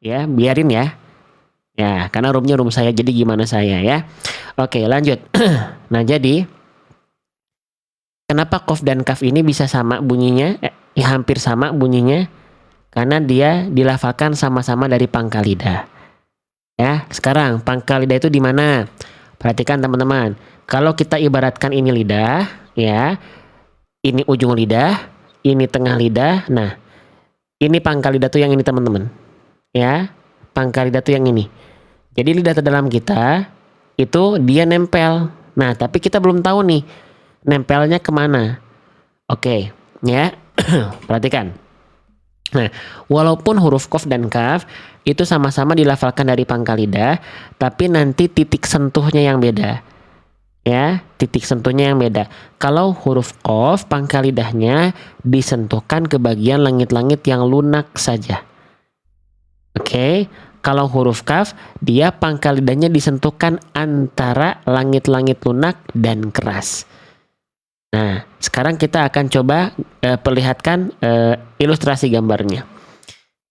Ya, biarin ya. Ya, karena roomnya room saya, jadi gimana saya ya. Oke, lanjut. Nah, jadi kenapa qaf dan kaf ini bisa sama bunyinya? Ya, hampir sama bunyinya karena dia dilafalkan sama-sama dari pangkal lidah. Ya, sekarang pangkal lidah itu di mana? Perhatikan teman-teman. Kalau kita ibaratkan ini lidah, ya, ini ujung lidah, ini tengah lidah. Nah, ini pangkal lidah tuh yang ini teman-teman. Ya, pangkal lidah tuh yang ini. Jadi lidah terdalam kita itu dia nempel. Nah, tapi kita belum tahu nih nempelnya kemana. Oke, ya. Perhatikan. Nah, walaupun huruf qaf dan kaf itu sama-sama dilafalkan dari pangkal lidah, tapi nanti titik sentuhnya yang beda. Ya, titik sentuhnya yang beda. Kalau huruf qaf, pangkal lidahnya disentuhkan ke bagian langit-langit yang lunak saja. Oke, kalau huruf kaf, dia pangkal lidahnya disentuhkan antara langit-langit lunak dan keras. Nah, sekarang kita akan coba perlihatkan ilustrasi gambarnya.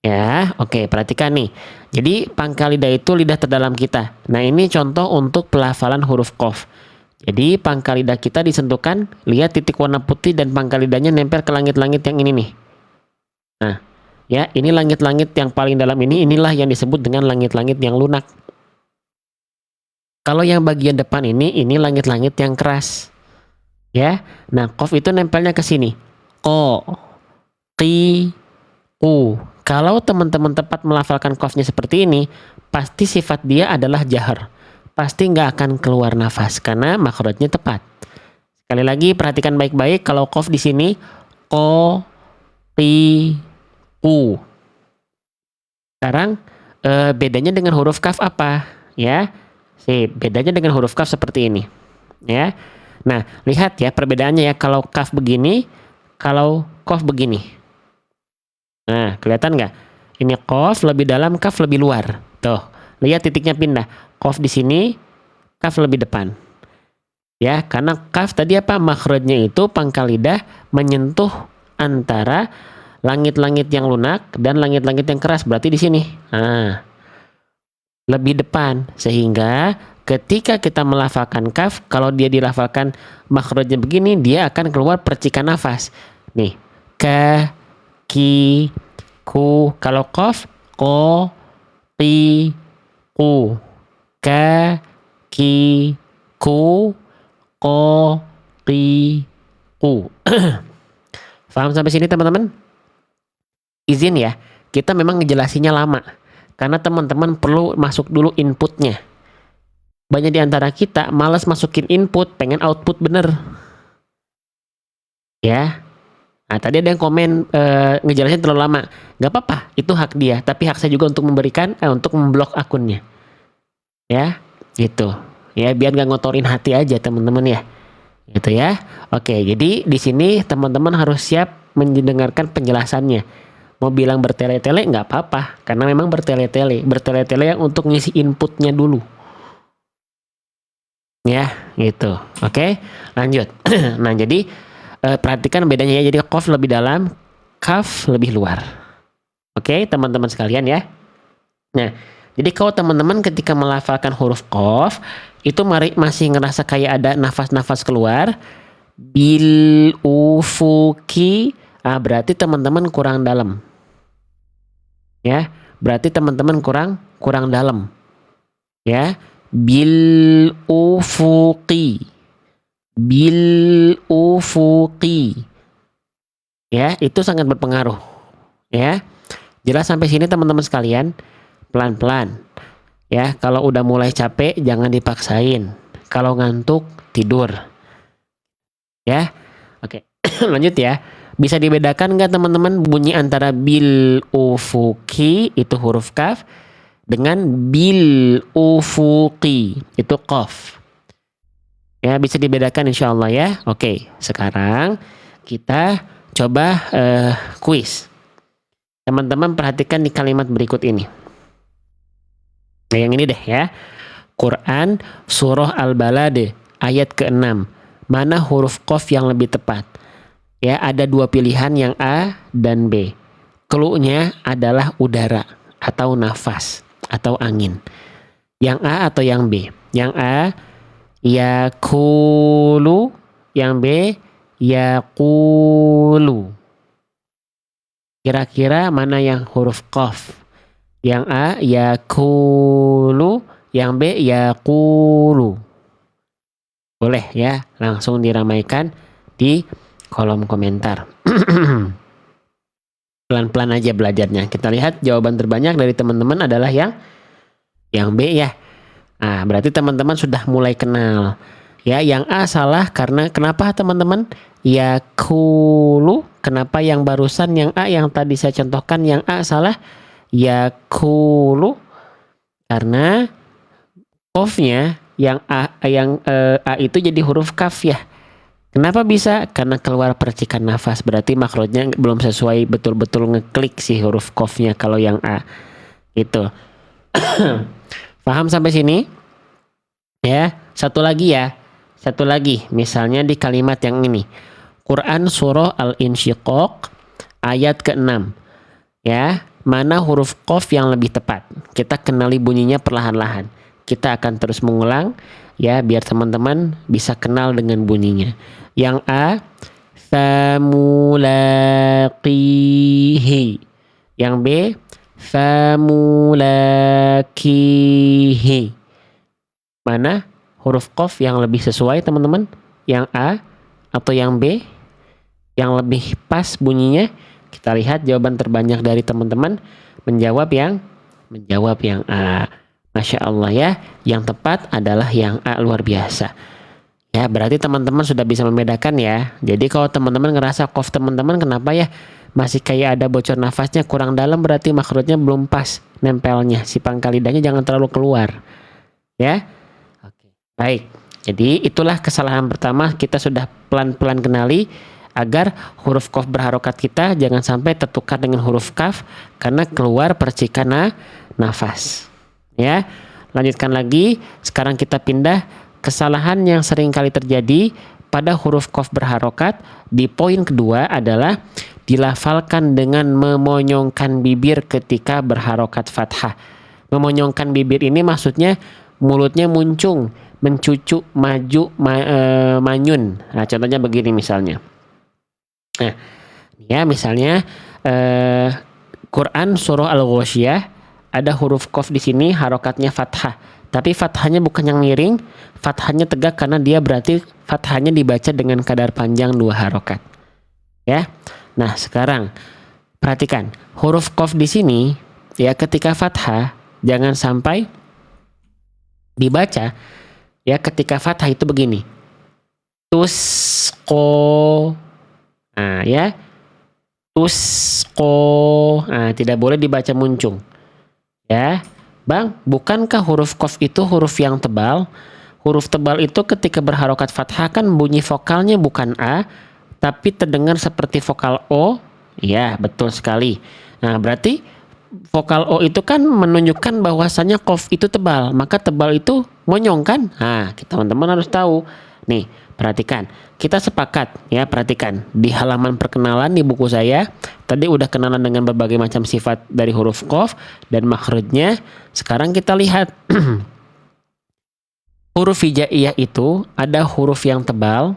Ya, oke, perhatikan nih. Jadi pangkal lidah itu lidah terdalam kita. Nah, ini contoh untuk pelafalan huruf qaf. Jadi pangkal lidah kita disentuhkan, lihat titik warna putih dan pangkal lidahnya nempel ke langit-langit yang ini nih. Nah, ya, ini langit-langit yang paling dalam inilah yang disebut dengan langit-langit yang lunak. Kalau yang bagian depan ini langit-langit yang keras. Ya, nah qaf itu nempelnya ke sini. Ko, qi, u. Kalau teman-teman tepat melafalkan qafnya seperti ini, pasti sifat dia adalah jahar. Pasti nggak akan keluar nafas karena makhrajnya tepat. Sekali lagi perhatikan baik-baik kalau qaf di sini ko, qi, u. Sekarang bedanya dengan huruf kaf apa? Ya, bedanya dengan huruf kaf seperti ini. Ya. Nah, lihat ya perbedaannya ya. Kalau kaf begini, kalau qaf begini. Nah, kelihatan nggak? Ini qaf lebih dalam, kaf lebih luar. Tuh, lihat titiknya pindah. Qaf di sini, kaf lebih depan. Ya, karena kaf tadi apa? Makhrajnya itu pangkal lidah menyentuh antara langit-langit yang lunak dan langit-langit yang keras. Berarti di sini. Nah, lebih depan. Sehingga ketika kita melafalkan kaf, kalau dia dilafalkan makhrajnya begini, dia akan keluar percikan nafas. Nih, ka, ki, ku. Kalau qaf, ko, qi, ku. Ka, ki, ku, ko, qi, ku. Paham sampai sini teman-teman? Izin ya, kita memang ngejelasinnya lama. Karena teman-teman perlu masuk dulu inputnya. Banyak di antara kita malas masukin input, pengen output bener. Ya. Nah, tadi ada yang komen ngejelasin terlalu lama. Gak apa-apa, itu hak dia. Tapi hak saya juga untuk memberikan, untuk memblok akunnya. Ya, gitu. Ya, biar gak ngotorin hati aja teman-teman ya. Gitu ya. Oke, jadi di sini teman-teman harus siap mendengarkan penjelasannya. Mau bilang bertele-tele nggak apa-apa, karena memang bertele-tele yang untuk ngisi inputnya dulu. Ya, gitu. Oke, lanjut. Nah, jadi perhatikan bedanya ya. Jadi qaf lebih dalam, kaf lebih luar. Oke, teman-teman sekalian ya. Nah, jadi kalau teman-teman ketika melafalkan huruf qaf, itu masih ngerasa kayak ada nafas-nafas keluar, bil ufuki, berarti teman-teman kurang dalam. Ya, berarti teman-teman kurang dalam. Ya, bil ufuqi. Bil ufuqi. Ya, itu sangat berpengaruh. Ya. Jelas sampai sini teman-teman sekalian? Pelan-pelan. Ya, kalau udah mulai capek jangan dipaksain. Kalau ngantuk tidur. Ya. Oke. Lanjut ya. Bisa dibedakan nggak teman-teman bunyi antara bil ufuki itu huruf kaf dengan bil ufuqi itu qaf. Ya, bisa dibedakan insya Allah ya. Oke, sekarang kita coba kuis. Teman-teman perhatikan di kalimat berikut ini. Nah, yang ini deh ya. Quran surah Al-Balad ayat ke-6. Mana huruf qaf yang lebih tepat? Ya, ada dua pilihan yang A dan B. Clue-nya adalah udara. atau nafas atau angin? Yang A atau yang B? Yang A yakulu, yang B yaqulu. Kira-kira mana yang huruf qaf? Yang A yakulu, yang B yaqulu. Boleh ya, langsung diramaikan di kolom komentar. Pelan-pelan aja belajarnya. Kita lihat jawaban terbanyak dari teman-teman adalah yang B ya. Nah, berarti teman-teman sudah mulai kenal. Ya, yang A salah karena kenapa teman-teman? Yakulu. Kenapa yang barusan yang A yang tadi saya contohkan yang A salah? Yakulu. Karena qafnya yang A itu jadi huruf kaf ya. Kenapa bisa? Karena keluar percikan nafas. Berarti makrotnya belum sesuai betul-betul ngeklik si huruf qafnya kalau yang A. Gitu. Paham sampai sini? Ya, satu lagi ya. Satu lagi, misalnya di kalimat yang ini. Quran surah Al-Insyiqaq ayat ke-6. Ya, mana huruf qaf yang lebih tepat? Kita kenali bunyinya perlahan-lahan. Kita akan terus mengulang ya biar teman-teman bisa kenal dengan bunyinya. Yang A famulaqihi. Yang B famulakihi. Mana huruf qaf yang lebih sesuai teman-teman? Yang A atau yang B? Yang lebih pas bunyinya? Kita lihat jawaban terbanyak dari teman-teman menjawab yang A. Masya Allah ya, yang tepat adalah yang A, luar biasa. Ya, berarti teman-teman sudah bisa membedakan ya. Jadi kalau teman-teman ngerasa qaf teman-teman kenapa ya masih kayak ada bocor nafasnya kurang dalam, berarti makrotnya belum pas nempelnya. Si pangkal lidahnya jangan terlalu keluar. Ya. Oke. Baik. Jadi itulah kesalahan pertama, kita sudah pelan-pelan kenali agar huruf qaf berharokat kita jangan sampai tertukar dengan huruf kaf karena keluar percikan nafas. Ya, lanjutkan lagi. Sekarang kita pindah kesalahan yang sering kali terjadi pada huruf qaf berharokat di poin kedua adalah dilafalkan dengan memonyongkan bibir ketika berharokat fathah. Memonyongkan bibir ini maksudnya mulutnya muncung, mencucu, maju, manyun. Nah, contohnya begini misalnya. Nah, ya misalnya Quran surah Al-Ghasyiyah ada huruf qaf di sini harokatnya fathah. Tapi fathahnya bukan yang miring, fathahnya tegak karena dia berarti fathahnya dibaca dengan kadar panjang 2 harokat. Ya. Nah, sekarang perhatikan huruf qaf di sini ya ketika fathah jangan sampai dibaca ya ketika fathah itu begini. Tusqo. Nah, ya. Tusqo. Nah, tidak boleh dibaca muncung. Ya, Bang, bukankah huruf qaf itu huruf yang tebal? Huruf tebal itu ketika berharokat fathah kan bunyi vokalnya bukan A, tapi terdengar seperti vokal O. Ya, betul sekali. Nah, berarti vokal O itu kan menunjukkan bahwasannya qaf itu tebal, maka tebal itu monyong kan? Nah, teman-teman harus tahu. Nih, perhatikan. Kita sepakat ya, perhatikan. Di halaman perkenalan di buku saya, tadi udah kenalan dengan berbagai macam sifat dari huruf qaf dan makhrajnya. Sekarang kita lihat. Huruf hijaiyah itu ada huruf yang tebal,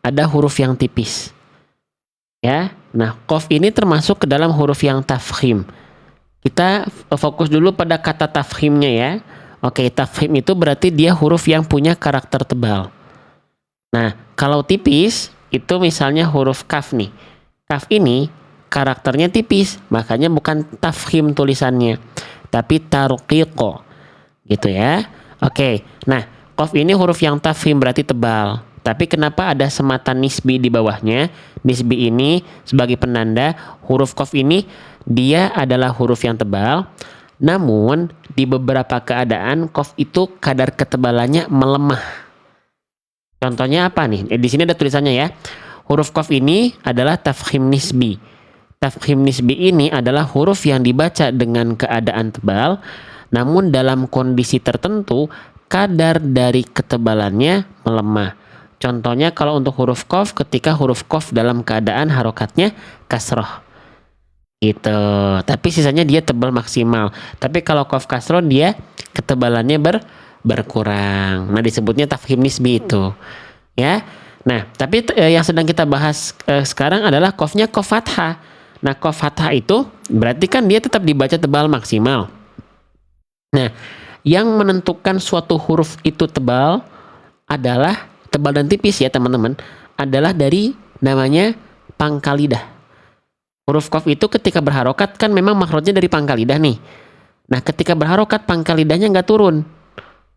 ada huruf yang tipis. Ya. Nah, qaf ini termasuk ke dalam huruf yang tafkhim. Kita fokus dulu pada kata tafkhimnya ya. Oke, tafkhim itu berarti dia huruf yang punya karakter tebal. Nah, kalau tipis itu misalnya huruf kaf nih. Kaf ini karakternya tipis, makanya bukan tafkhim tulisannya, tapi tarqiqo. Gitu ya. Oke. Nah, qaf ini huruf yang tafkhim berarti tebal. Tapi kenapa ada sematan nisbi di bawahnya? Nisbi ini sebagai penanda huruf qaf ini dia adalah huruf yang tebal. Namun di beberapa keadaan qaf itu kadar ketebalannya melemah. Contohnya apa nih? Di sini ada tulisannya ya. Huruf qaf ini adalah tafkhim nisbi. Tafkhim nisbi ini adalah huruf yang dibaca dengan keadaan tebal, namun dalam kondisi tertentu kadar dari ketebalannya melemah. Contohnya kalau untuk huruf qaf ketika huruf qaf dalam keadaan harokatnya kasroh. gitu. Tapi sisanya dia tebal maksimal. Tapi kalau qaf kasroh dia ketebalannya berkurang. Nah, disebutnya tafkhim nisbi itu. Ya. Nah, tapi yang sedang kita bahas sekarang adalah qafnya qaf fathah. Nah, qaf fathah itu berarti kan dia tetap dibaca tebal maksimal. Nah, yang menentukan suatu huruf itu tebal adalah tebal dan tipis ya teman-teman, adalah dari namanya pangkal lidah. Huruf qaf itu ketika berharokat kan memang makhrajnya dari pangkal lidah nih. Nah, ketika berharokat pangkal lidahnya nggak turun.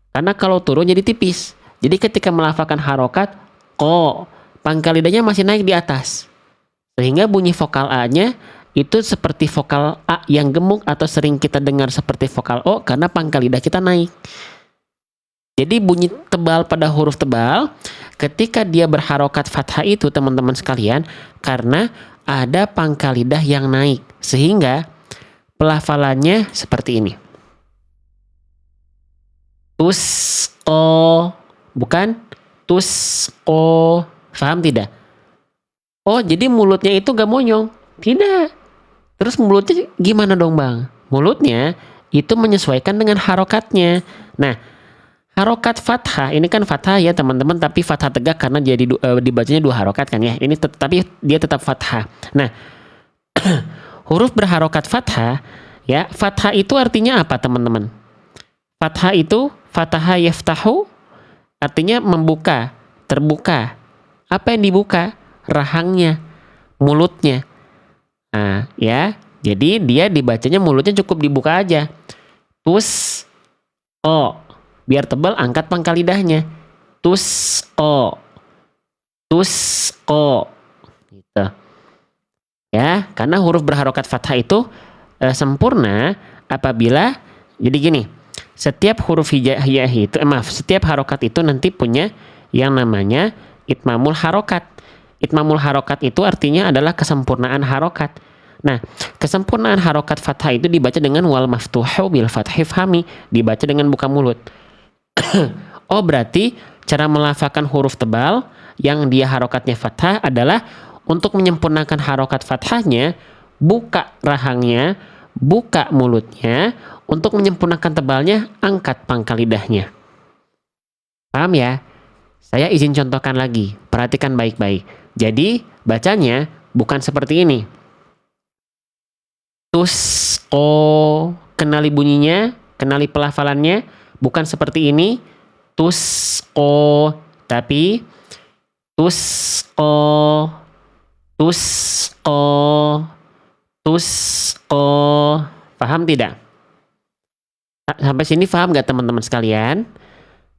Karena kalau turun jadi tipis. Jadi ketika melafalkan harokat, pangkal lidahnya masih naik di atas. Sehingga bunyi vokal A-nya itu seperti vokal A yang gemuk atau sering kita dengar seperti vokal O karena pangkal lidah kita naik. Jadi bunyi tebal pada huruf tebal ketika dia berharokat fathah itu teman-teman sekalian karena ada pangkal lidah yang naik. Sehingga pelafalannya seperti ini. Tusqo, bukan tusqo. Paham tidak? Oh, jadi mulutnya itu gak monyong? Tidak. Terus mulutnya gimana dong bang? Mulutnya itu menyesuaikan dengan harokatnya. Nah, harokat fathah, ini kan fathah ya teman-teman, tapi fathah tegak karena jadi dibacanya 2 harokat kan ya. Ini tapi dia tetap fathah. Nah, huruf berharokat fathah, ya fathah itu artinya apa teman-teman? Fathah itu fataha yaftahu, artinya membuka, terbuka. Apa yang dibuka? Rahangnya, mulutnya. Nah, ya. Jadi dia dibacanya mulutnya cukup dibuka aja. Biar tebal angkat pangkal lidahnya. Tusqo. Gitu. Ya, karena huruf berharokat fathah itu sempurna apabila jadi gini. Setiap huruf hijaiyah itu setiap harokat itu nanti punya yang namanya itmamul harokat. Itmamul harokat itu artinya adalah kesempurnaan harokat. Nah, kesempurnaan harokat fathah itu dibaca dengan wal maftuhu bil fathi fahmi, dibaca dengan buka mulut. Oh, berarti cara melafalkan huruf tebal yang dia harokatnya fathah adalah untuk menyempurnakan harokat fathahnya, buka rahangnya, buka mulutnya, untuk menyempurnakan tebalnya, angkat pangkal lidahnya. Paham ya? Saya izin contohkan lagi, perhatikan baik-baik. Jadi, bacanya bukan seperti ini. Tusqo, kenali bunyinya, kenali pelafalannya, bukan seperti ini. Tusqo, tapi tusqo, tusqo, tusqo. Paham tidak? Sampai sini paham gak teman-teman sekalian?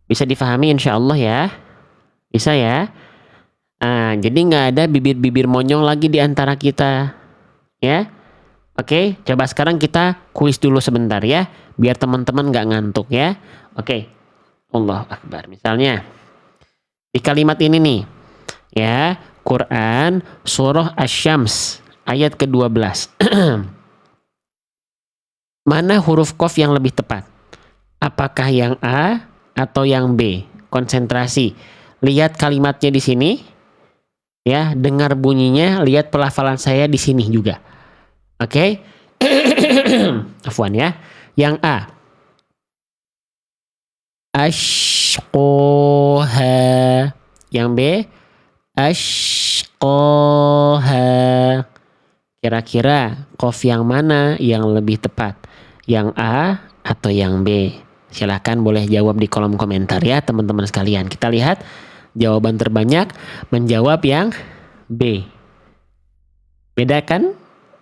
Bisa difahami insya Allah ya? Bisa ya? Nah, jadi nggak ada bibir-bibir monyong lagi di antara kita. Ya? Oke, coba sekarang kita kuis dulu sebentar ya. Biar teman-teman nggak ngantuk ya. Oke. Allahu Akbar. Misalnya, di kalimat ini nih. Ya, Quran Surah Asy-Syams ayat ke-12. Mana huruf qaf yang lebih tepat? Apakah yang A atau yang B? Konsentrasi. Lihat kalimatnya di sini. Ya, dengar bunyinya, lihat pelafalan saya di sini juga. Oke. Afwan ya. Yang A. Ashqoha. Yang B. Ashqoha. Kira-kira qaf yang mana yang lebih tepat? Yang A atau yang B? Silahkan boleh jawab di kolom komentar ya teman-teman sekalian. Kita lihat jawaban terbanyak menjawab yang B. Beda kan?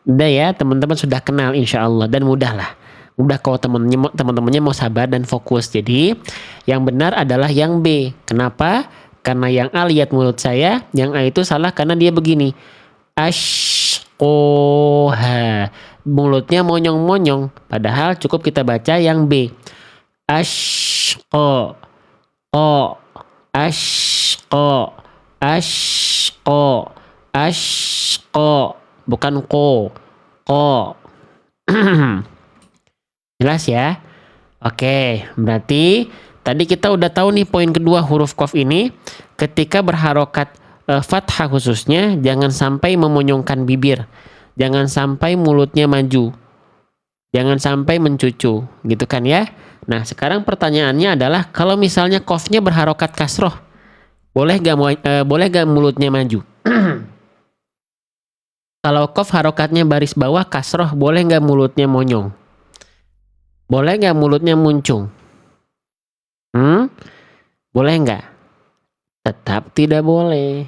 Udah ya teman-teman sudah kenal insya Allah. Dan mudah lah. Mudah kalau teman-temannya mau sabar dan fokus. Jadi yang benar adalah yang B. Kenapa? Karena yang A lihat mulut saya. Yang A itu salah karena dia begini. Ashqoha. Mulutnya monyong-monyong. Padahal cukup kita baca yang B. Ashqo. Ashqo. Ashqo. Ashqo. Bukan ko. Jelas ya? Oke, berarti tadi kita udah tahu nih poin kedua huruf qaf ini ketika berharokat fathah khususnya jangan sampai memonyongkan bibir. Jangan sampai mulutnya maju. Jangan sampai mencucu, gitu kan ya. Nah, sekarang pertanyaannya adalah kalau misalnya qafnya berharokat kasroh, boleh gak mulutnya maju? Kalau qaf harokatnya baris bawah kasroh, boleh gak mulutnya monyong? Boleh gak mulutnya muncung? Boleh nggak? Tetap tidak boleh.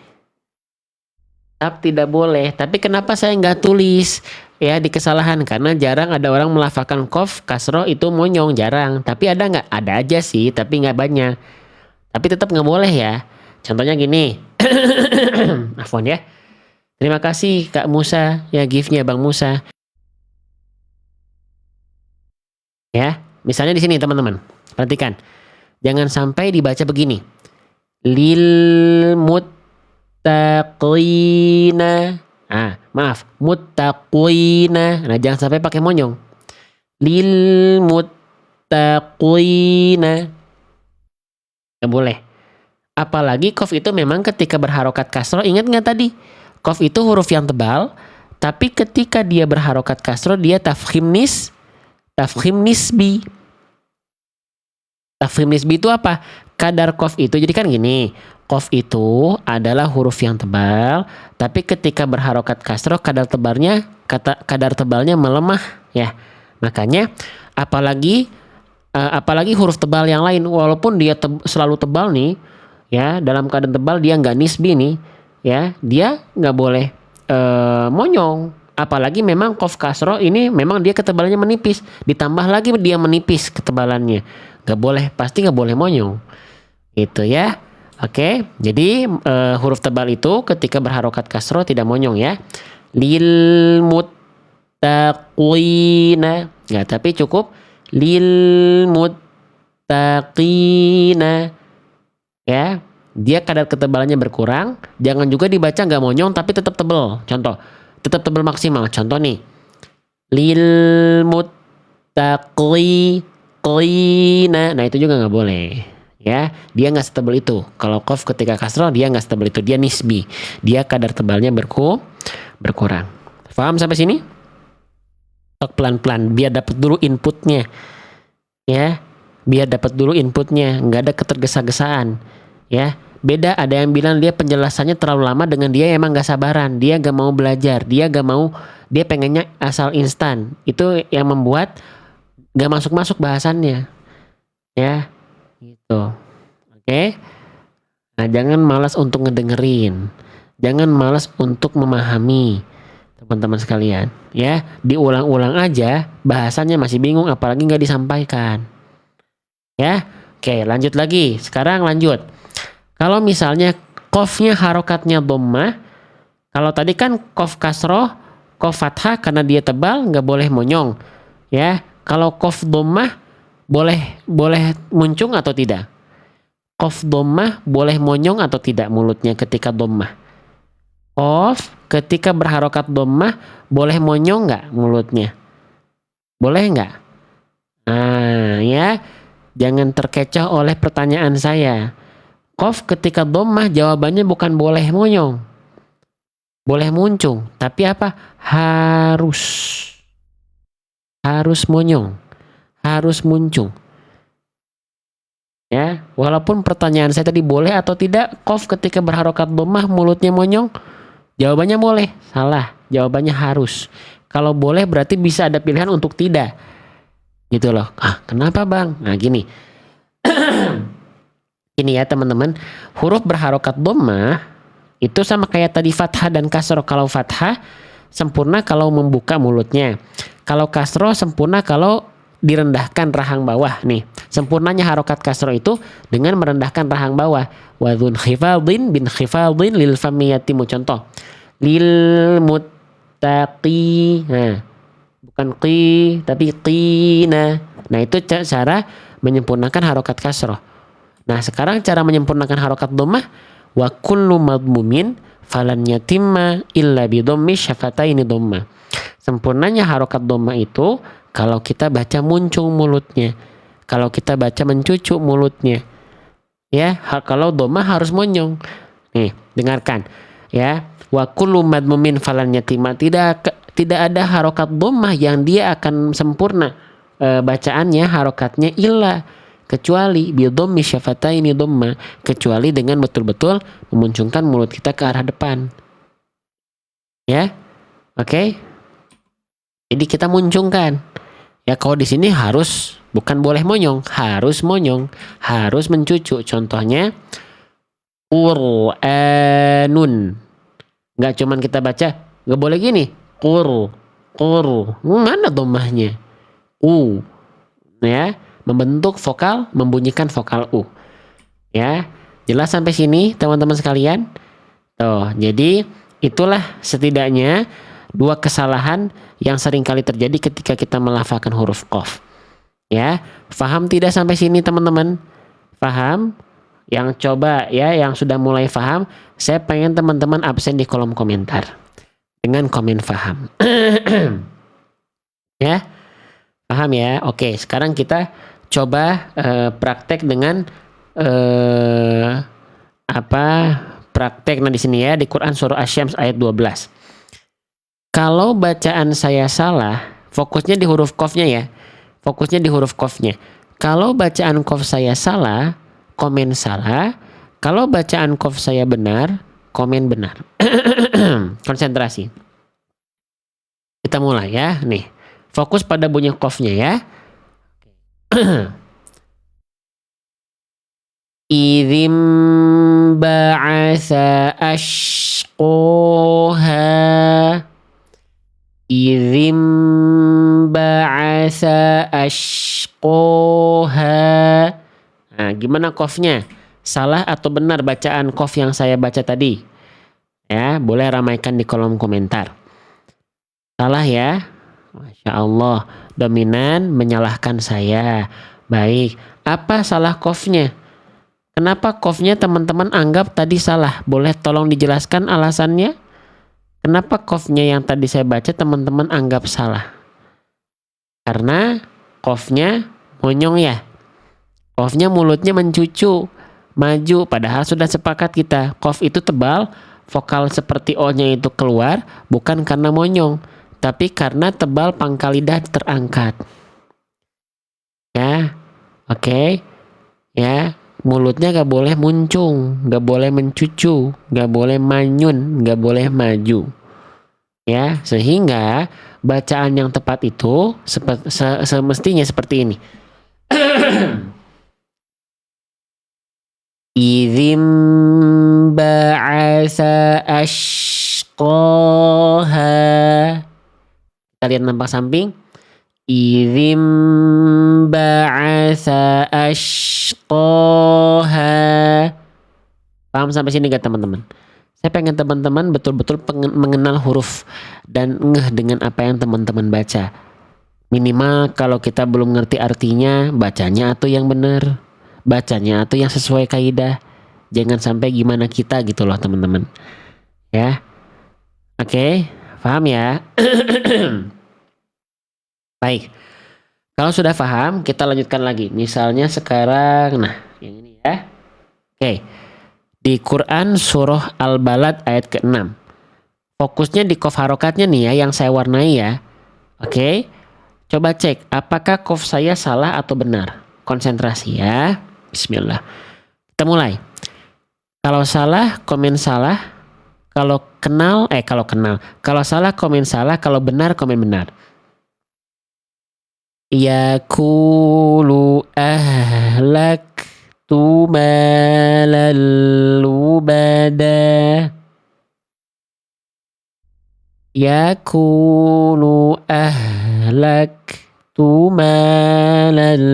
Tetap tidak boleh. Tapi kenapa saya nggak tulis ya di kesalahan? Karena jarang ada orang melafalkan qaf kasroh itu monyong, jarang. Tapi ada nggak? Ada aja sih, tapi nggak banyak. Tapi tetap nggak boleh ya. Contohnya gini. Afwan ya. Terima kasih Kak Musa ya, giftnya Bang Musa. Ya, misalnya di sini teman-teman. Perhatikan. Jangan sampai dibaca begini. Lil muttaqina. Maaf, muttaqina. Nah, jangan sampai pakai monyong. Lil muttaqina. Nggak boleh. Apalagi qaf itu memang ketika berharokat kasroh, ingat nggak tadi? Qaf itu huruf yang tebal, tapi ketika dia berharokat kasroh, dia tafkhim nisbi. Tafkhim nisbi itu apa? Kadar qaf itu, jadi kan gini, qaf itu adalah huruf yang tebal, tapi ketika berharokat kasroh, kadar tebalnya melemah ya. Makanya apalagi huruf tebal yang lain, walaupun dia selalu tebal nih ya, dalam keadaan tebal dia nggak nisbi nih ya, dia nggak boleh monyong. Apalagi memang qaf kasroh ini memang dia ketebalannya menipis, ditambah lagi dia menipis ketebalannya, nggak boleh, pasti nggak boleh monyong gitu ya. Oke, jadi huruf tebal itu ketika berharokat kasroh tidak monyong ya. Lil muttaqina, nggak, tapi cukup lil muttaqina ya. Dia kadar ketebalannya berkurang, jangan juga dibaca nggak monyong tapi tetap tebal. Contoh, tetap tebal maksimal. Contoh nih, lil muttaqina. Nah, itu juga nggak boleh ya. Dia nggak setebal itu. Kalau qaf ketika kasroh dia nggak setebal itu, dia nisbi, dia kadar tebalnya berkurang. Paham sampai sini? Pelan-pelan biar dapat dulu inputnya ya, biar dapat dulu inputnya, nggak ada ketergesa-gesaan ya. Beda, ada yang bilang dia penjelasannya terlalu lama, dengan dia emang gak sabaran, dia gak mau belajar, dia pengennya asal instan. Itu yang membuat gak masuk-masuk bahasannya ya gitu. Oke. Nah, jangan malas untuk ngedengerin, jangan malas untuk memahami teman-teman sekalian ya. Diulang-ulang aja, bahasannya masih bingung apalagi gak disampaikan ya. Oke, lanjut lagi. Sekarang lanjut. Kalau misalnya qafnya harokatnya dhammah, kalau tadi kan qaf kasroh, qaf fathah karena dia tebal nggak boleh monyong ya. Kalau qaf dhammah boleh muncung atau tidak? Qaf dhammah boleh monyong atau tidak mulutnya ketika dhammah? Qaf ketika berharokat dhammah boleh monyong nggak mulutnya? Boleh nggak? Nah ya, jangan terkecoh oleh pertanyaan saya. Qaf ketika dhammah jawabannya bukan boleh monyong, boleh muncung, tapi apa? Harus monyong, harus muncung ya. Walaupun pertanyaan saya tadi boleh atau tidak qaf ketika berharokat dhammah mulutnya monyong, jawabannya boleh, salah, jawabannya harus. Kalau boleh berarti bisa ada pilihan untuk tidak gitu loh. Kenapa Bang? Nah gini. Ini ya teman-teman, huruf berharokat dhammah itu sama kayak tadi fathah dan kasroh. Kalau fathah sempurna kalau membuka mulutnya, kalau kasroh sempurna kalau direndahkan rahang bawah. Nih, sempurnanya harokat kasroh itu dengan merendahkan rahang bawah. Wadhun khifadin bin khifadin lil fami yatimu. Contoh, lil muttaqi. Nah, bukan qi tapi qina. Nah, itu cara menyempurnakan harokat kasroh. Nah, sekarang cara menyempurnakan harokat dhammah, wa kullu madmumin falan yatimma illa bi dhammi syafataini dhammah. Sempurnanya harokat dhammah itu kalau kita baca muncung mulutnya, kalau kita baca mencucuk mulutnya ya. Kalau dhammah harus monyong. Nih, dengarkan ya. Wa kullu madmumin falan yatimma, tidak tidak ada harokat dhammah yang dia akan sempurna bacaannya, harokatnya illa, kecuali bidhammi syafataini dhamma, kecuali dengan betul-betul memunculkan mulut kita ke arah depan. Ya. Oke. Jadi kita muncungkan. Ya, kalau di sini harus, bukan boleh monyong, harus monyong, harus mencucu. Contohnya Qur'anun. Nggak cuman kita baca, nggak boleh gini. Mana dhammahnya? Ya, membentuk vokal, membunyikan vokal u. Ya, jelas sampai sini teman-teman sekalian? Tuh, jadi itulah setidaknya 2 kesalahan yang sering kali terjadi ketika kita melafalkan huruf qaf. Ya, paham tidak sampai sini teman-teman? Paham? Yang coba ya, yang sudah mulai paham, saya pengen teman-teman absen di kolom komentar dengan komen paham. Ya, paham ya? Oke, sekarang kita coba praktek dengan praktek di sini ya, di Quran surah Asy-Syams ayat 12. Kalau bacaan saya salah, fokusnya di huruf qafnya ya. Fokusnya di huruf qafnya. Kalau bacaan qaf saya salah, komen salah. Kalau bacaan qaf saya benar, komen benar. Konsentrasi. Kita mulai ya. Nih, fokus pada bunyi qafnya ya. Idzim ba'atsa ashqaha. Idzim ba'atsa ashqaha. Nah, gimana qafnya? Salah atau benar bacaan qaf yang saya baca tadi? Ya, boleh ramaikan di kolom komentar. Salah ya? Masya Allah, dominan menyalahkan saya. Baik, apa salah qafnya? Kenapa qafnya teman-teman anggap tadi salah? Boleh tolong dijelaskan alasannya? Kenapa qafnya yang tadi saya baca teman-teman anggap salah? Karena qafnya monyong ya. Qafnya mulutnya mencucu, maju, padahal sudah sepakat kita. Qaf itu tebal, vokal seperti O-nya itu keluar, bukan karena monyong, tapi karena tebal pangkal lidah terangkat. Ya, oke. Ya, mulutnya gak boleh muncung, gak boleh mencucu, gak boleh manyun, gak boleh maju. Ya, sehingga bacaan yang tepat itu semestinya seperti ini. Idzim ba'atsa ashqaha. Kita lihat nampak samping. Idzim ba'atsa ashqaha. Paham sampai sini gak teman-teman? Saya pengen teman-teman betul-betul mengenal huruf dan ngeh dengan apa yang teman-teman baca. Minimal kalau kita belum ngerti artinya, bacanya atau yang benar, bacanya atau yang sesuai kaidah. Jangan sampai gimana kita gitu loh teman-teman. Ya, oke, paham ya? Baik, kalau sudah paham kita lanjutkan lagi. Misalnya sekarang, nah yang ini ya. Oke, di Quran surah Al-Balad ayat ke-6. Fokusnya di qaf harokatnya nih ya, yang saya warnai ya. Oke, coba cek apakah qaf saya salah atau benar. Konsentrasi ya. Bismillah. Kita mulai. Kalau salah, komen salah. Kalau salah, komen salah. Kalau benar, komen benar. Yaqulu ahlaktu malal lubada. Yaqulu ahlaktu malal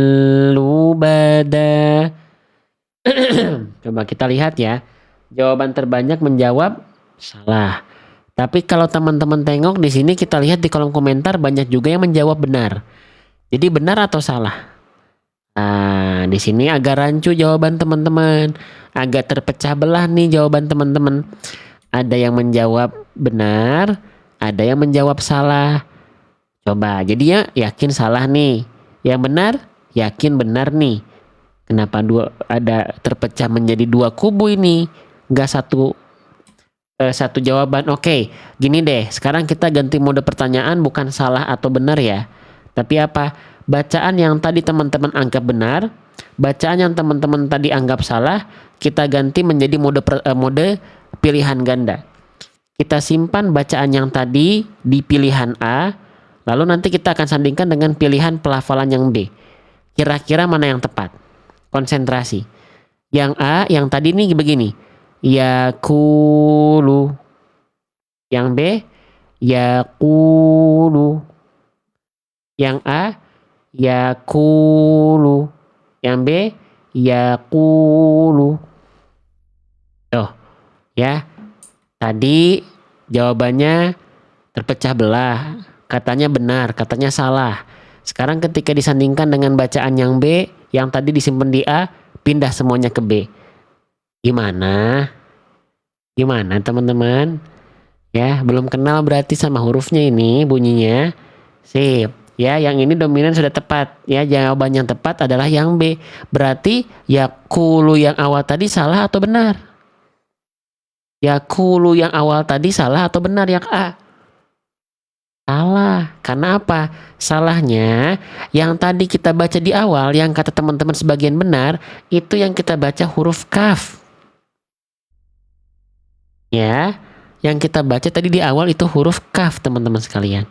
lubada. Coba kita lihat ya. Jawaban terbanyak menjawab salah. Tapi kalau teman-teman tengok di sini, kita lihat di kolom komentar banyak juga yang menjawab benar. Jadi benar atau salah? Nah, di sini agak rancu jawaban teman-teman. Agak terpecah belah nih jawaban teman-teman. Ada yang menjawab benar, ada yang menjawab salah. Coba, jadinya yakin salah nih. Yang benar, yakin benar nih. Kenapa ada terpecah menjadi 2 kubu ini? Enggak satu satu jawaban. Oke, gini deh. Sekarang kita ganti mode pertanyaan, bukan salah atau benar ya. Tapi apa? Bacaan yang tadi teman-teman anggap benar, bacaan yang teman-teman tadi anggap salah, kita ganti menjadi mode pilihan ganda. Kita simpan bacaan yang tadi di pilihan A, lalu nanti kita akan sandingkan dengan pilihan pelafalan yang B. Kira-kira mana yang tepat? Konsentrasi. Yang A, yang tadi nih begini. Yakulu. Yang B, yakulu. Yang A, yakulu. Yang B, yakulu. Tuh, ya. Tadi jawabannya terpecah belah. Katanya benar, katanya salah. Sekarang ketika disandingkan dengan bacaan yang B, yang tadi disimpan di A, pindah semuanya ke B. Gimana? Gimana teman-teman? Ya, belum kenal berarti sama hurufnya ini bunyinya. Sip. Ya, yang ini dominan sudah tepat. Ya, jawaban yang tepat adalah yang B. Berarti yakulu yang awal tadi salah atau benar? Yakulu yang awal tadi salah atau benar yang A? Salah. Karena apa? Salahnya yang tadi kita baca di awal, yang kata teman-teman sebagian benar, itu yang kita baca huruf kaf. Ya, yang kita baca tadi di awal itu huruf kaf, teman-teman sekalian.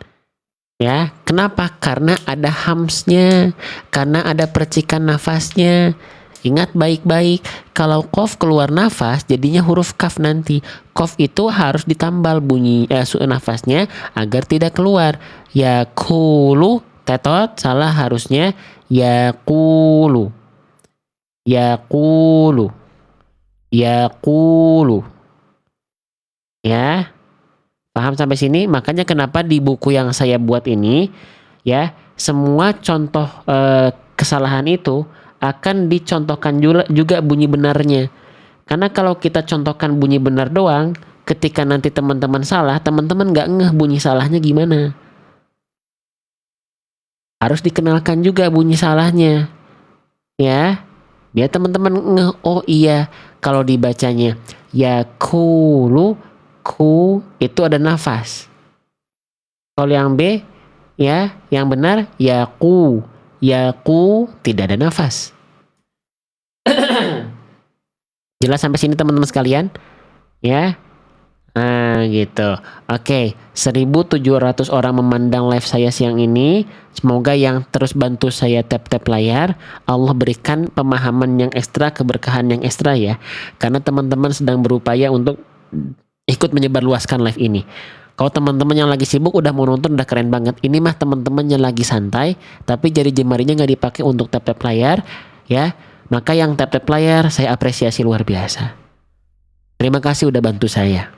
Ya, kenapa? Karena ada hamsnya, karena ada percikan nafasnya. Ingat baik-baik, kalau kof keluar nafas, jadinya huruf kaf nanti. Kof itu harus ditambal bunyi nafasnya agar tidak keluar. Yakulu, tetot, salah harusnya yakulu. Yakulu. Yakulu. Ya. Paham sampai sini? Makanya kenapa di buku yang saya buat ini, ya, semua contoh kesalahan itu akan dicontohkan juga bunyi benarnya. Karena kalau kita contohkan bunyi benar doang, ketika nanti teman-teman salah, teman-teman nggak ngeh bunyi salahnya gimana. Harus dikenalkan juga bunyi salahnya. Ya, biar teman-teman ngeh, oh iya, kalau dibacanya yakulu, ku itu ada nafas. Kalau yang B, ya, yang benar yaku. Yaku tidak ada nafas. Jelas sampai sini teman-teman sekalian? Ya. Nah, gitu. Oke, 1.700 orang memandang live saya siang ini. Semoga yang terus bantu saya tap-tap layar, Allah berikan pemahaman yang ekstra, keberkahan yang ekstra ya. Karena teman-teman sedang berupaya untuk ikut menyebarluaskan live ini. Kalau teman-teman yang lagi sibuk udah mau nonton udah keren banget. Ini mah teman-teman yang lagi santai, tapi jari jemarinya nggak dipakai untuk tap-tap layar, ya. Maka yang tap-tap layar saya apresiasi luar biasa. Terima kasih udah bantu saya.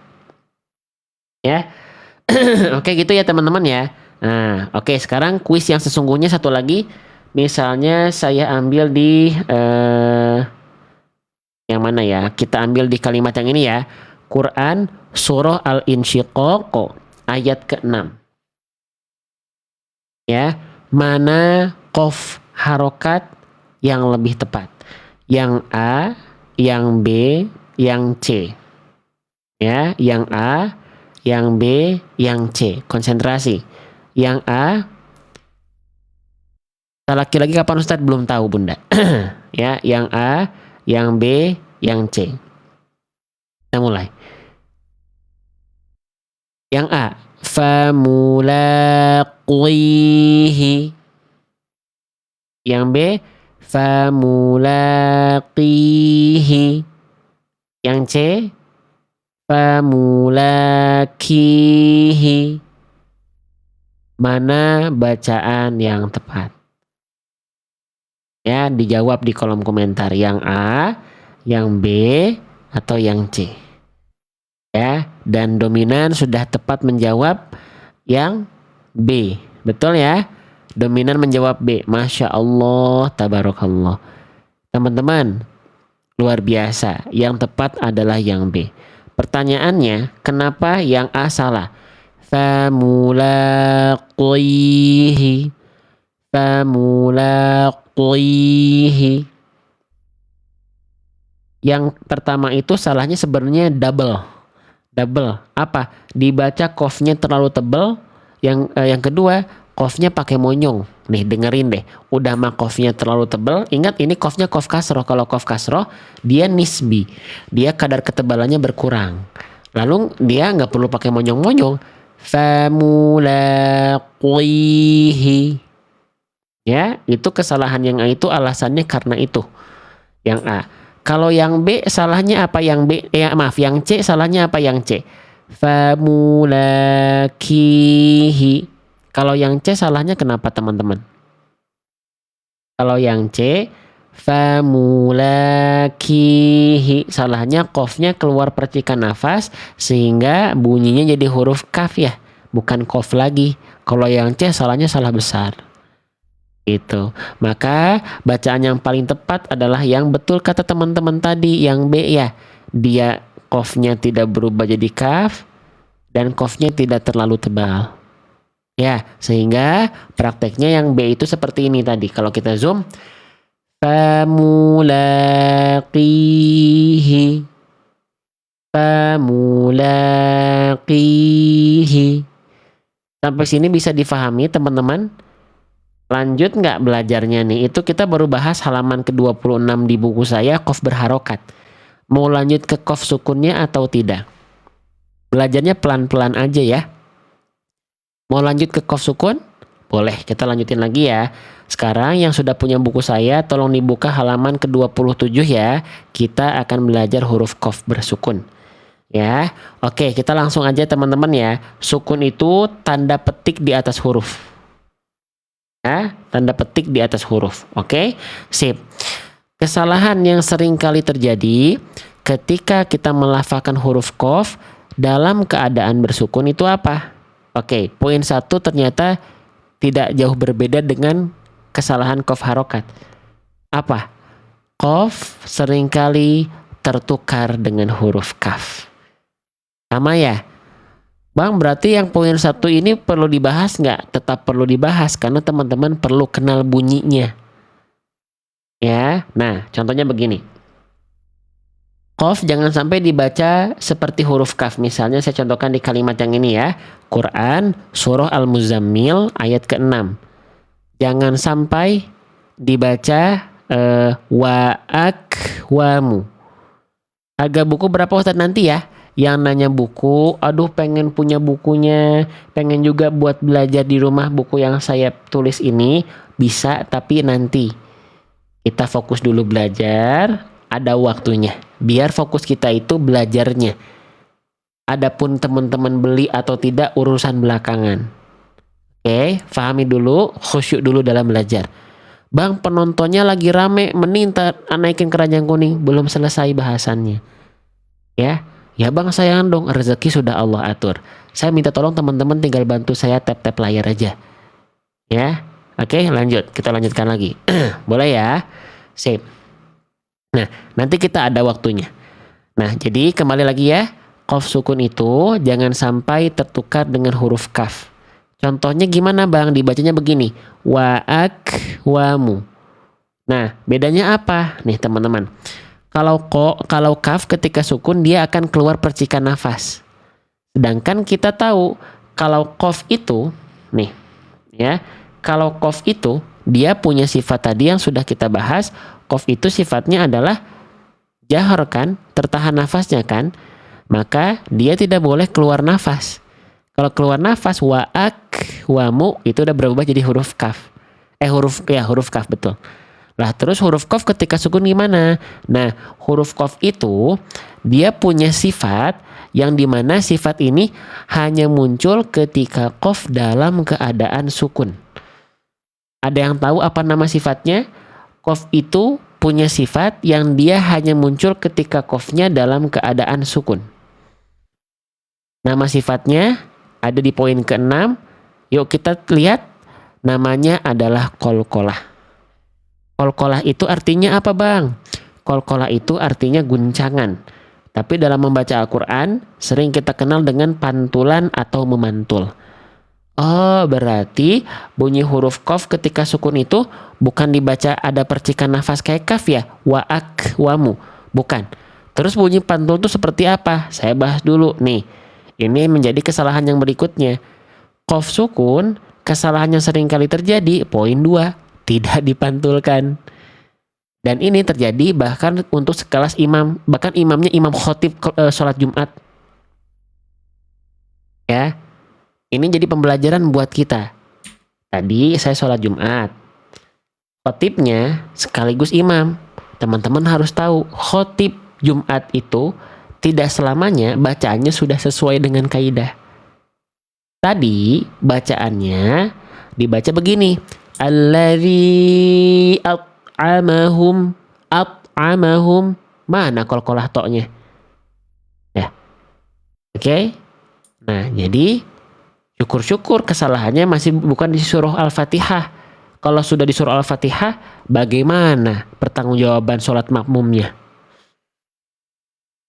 Ya. Oke gitu ya teman-teman ya. Nah, oke sekarang kuis yang sesungguhnya satu lagi. Misalnya saya ambil di yang mana ya? Kita ambil di kalimat yang ini ya. Quran surah Al-Insyiqaq ayat ke-6. Ya, mana qaf harokat yang lebih tepat? Yang A, yang B, yang C. Ya, yang A, yang B, yang C. Konsentrasi. Yang A, laki-laki kapan Ustadz? Belum tahu Bunda. Ya, yang A, yang B, yang C. Kita mulai. Yang A, famulaqihi. Yang B, famulaqihi. Yang C, famulakihi. Mana bacaan yang tepat? Ya, dijawab di kolom komentar. Yang A, yang B, atau yang C. Ya, dan dominan sudah tepat menjawab yang B. Betul ya? Dominan menjawab B. Masya Allah, tabarakallah. Teman-teman, luar biasa. Yang tepat adalah yang B. Pertanyaannya, kenapa yang A salah? Famulaqihi. Famulaqihi. Yang pertama itu salahnya sebenarnya double. double. Apa? Dibaca qafnya terlalu tebal. Yang kedua, qafnya pakai monyong. Nih dengerin deh. Udah mah qafnya terlalu tebal. Ingat ini qafnya qaf kasroh. Kalau qaf kasroh dia nisbi. Dia kadar ketebalannya berkurang. Lalu dia nggak perlu pakai monyong-monyong. Famulaqihi. Ya, itu kesalahan yang A itu alasannya karena itu. Yang A. Kalau yang B salahnya apa yang B? Yang C salahnya apa yang C? Famulakihi. Kalau yang C salahnya kenapa teman-teman? Kalau yang C famulakihi, salahnya qafnya keluar percikan nafas sehingga bunyinya jadi huruf kaf ya, bukan qaf lagi. Kalau yang C salahnya salah besar. Itu. Maka bacaan yang paling tepat adalah yang betul kata teman-teman tadi, yang B ya. Dia qafnya tidak berubah jadi kaf dan qafnya tidak terlalu tebal. Ya, sehingga prakteknya yang B itu seperti ini tadi. Kalau kita zoom, famulaqihi, famulaqihi. Sampai sini bisa difahami teman-teman? Lanjut nggak belajarnya nih? Itu kita baru bahas halaman ke-26 di buku saya, qaf berharokat. Mau lanjut ke qaf sukunnya atau tidak? Belajarnya pelan-pelan aja ya. Mau lanjut ke qaf sukun? Boleh, kita lanjutin lagi ya. Sekarang yang sudah punya buku saya, tolong dibuka halaman ke-27 ya. Kita akan belajar huruf qaf bersukun. Ya, oke, kita langsung aja teman-teman ya. Sukun itu tanda petik di atas huruf. Ya, tanda petik di atas huruf. Oke, sip. Kesalahan yang sering kali terjadi ketika kita melafalkan huruf qaf dalam keadaan bersukun itu apa? Oke, poin 1 ternyata tidak jauh berbeda dengan kesalahan qaf harokat. Apa? Qaf seringkali tertukar dengan huruf kaf. Sama ya? Bang, berarti yang poin 1 ini perlu dibahas nggak? Tetap perlu dibahas karena teman-teman perlu kenal bunyinya. Ya, nah contohnya begini. Qaf jangan sampai dibaca seperti huruf kaf. Misalnya saya contohkan di kalimat yang ini ya. Quran surah Al-Muzammil ayat ke-6. Jangan sampai dibaca wa'akwamu. Harga buku berapa Ustadz nanti ya? Yang nanya buku, aduh pengen punya bukunya, pengen juga buat belajar di rumah buku yang saya tulis ini, bisa tapi nanti. Kita fokus dulu belajar, ada waktunya. Biar fokus kita itu belajarnya. Adapun teman-teman beli atau tidak urusan belakangan. Oke, pahami dulu, khusyuk dulu dalam belajar. Bang, penontonnya lagi rame, mending naikin keranjang kuning, belum selesai bahasannya. Ya bang, sayang dong, rezeki sudah Allah atur. Saya minta tolong teman-teman tinggal bantu saya tap-tap layar aja. Ya, oke, lanjut. Kita lanjutkan lagi. Boleh ya? Sip. Nah, nanti kita ada waktunya. Nah, jadi kembali lagi ya. Qaf sukun itu jangan sampai tertukar dengan huruf kaf. Contohnya gimana bang? Dibacanya begini. Wa'akwamu. Nah, bedanya apa? Nih teman-teman. Kalau kaf ketika sukun dia akan keluar percikan nafas. Sedangkan kita tahu kalau qaf itu nih ya, kalau qaf itu dia punya sifat tadi yang sudah kita bahas. Qaf itu sifatnya adalah jahar kan, tertahan nafasnya kan. Maka dia tidak boleh keluar nafas. Kalau keluar nafas wa'akwamu itu udah berubah jadi huruf kaf. Huruf kaf betul. Lah terus huruf qaf ketika sukun gimana? Nah, huruf qaf itu dia punya sifat yang dimana sifat ini hanya muncul ketika qaf dalam keadaan sukun. Ada yang tahu apa nama sifatnya? Qaf itu punya sifat yang dia hanya muncul ketika qafnya dalam keadaan sukun. Nama sifatnya ada di poin ke-6. Yuk kita lihat. Namanya adalah qalqalah. Qalqalah itu artinya apa bang? Qalqalah itu artinya guncangan. Tapi dalam membaca Al-Quran sering kita kenal dengan pantulan atau memantul. Oh, berarti bunyi huruf qaf ketika sukun itu bukan dibaca ada percikan nafas kayak kaf ya? Wa'akwamu. Bukan. Terus bunyi pantul itu seperti apa? Saya bahas dulu nih. Ini menjadi kesalahan yang berikutnya. Qaf sukun, kesalahan yang sering kali terjadi, poin 2, tidak dipantulkan. Dan ini terjadi bahkan untuk sekelas imam, bahkan imamnya imam khotib sholat Jumat. Ya, ini jadi pembelajaran buat kita. Tadi saya sholat Jumat, khotibnya sekaligus imam. Teman-teman harus tahu, khotib Jumat itu tidak selamanya bacaannya sudah sesuai dengan kaidah. Tadi bacaannya dibaca begini, alladzi at'amahum, mana qalqalah toknya? Ya. Oke. Nah, jadi syukur-syukur kesalahannya masih bukan di surah Al-Fatihah. Kalau sudah di surah Al-Fatihah, bagaimana pertanggungjawaban sholat makmumnya?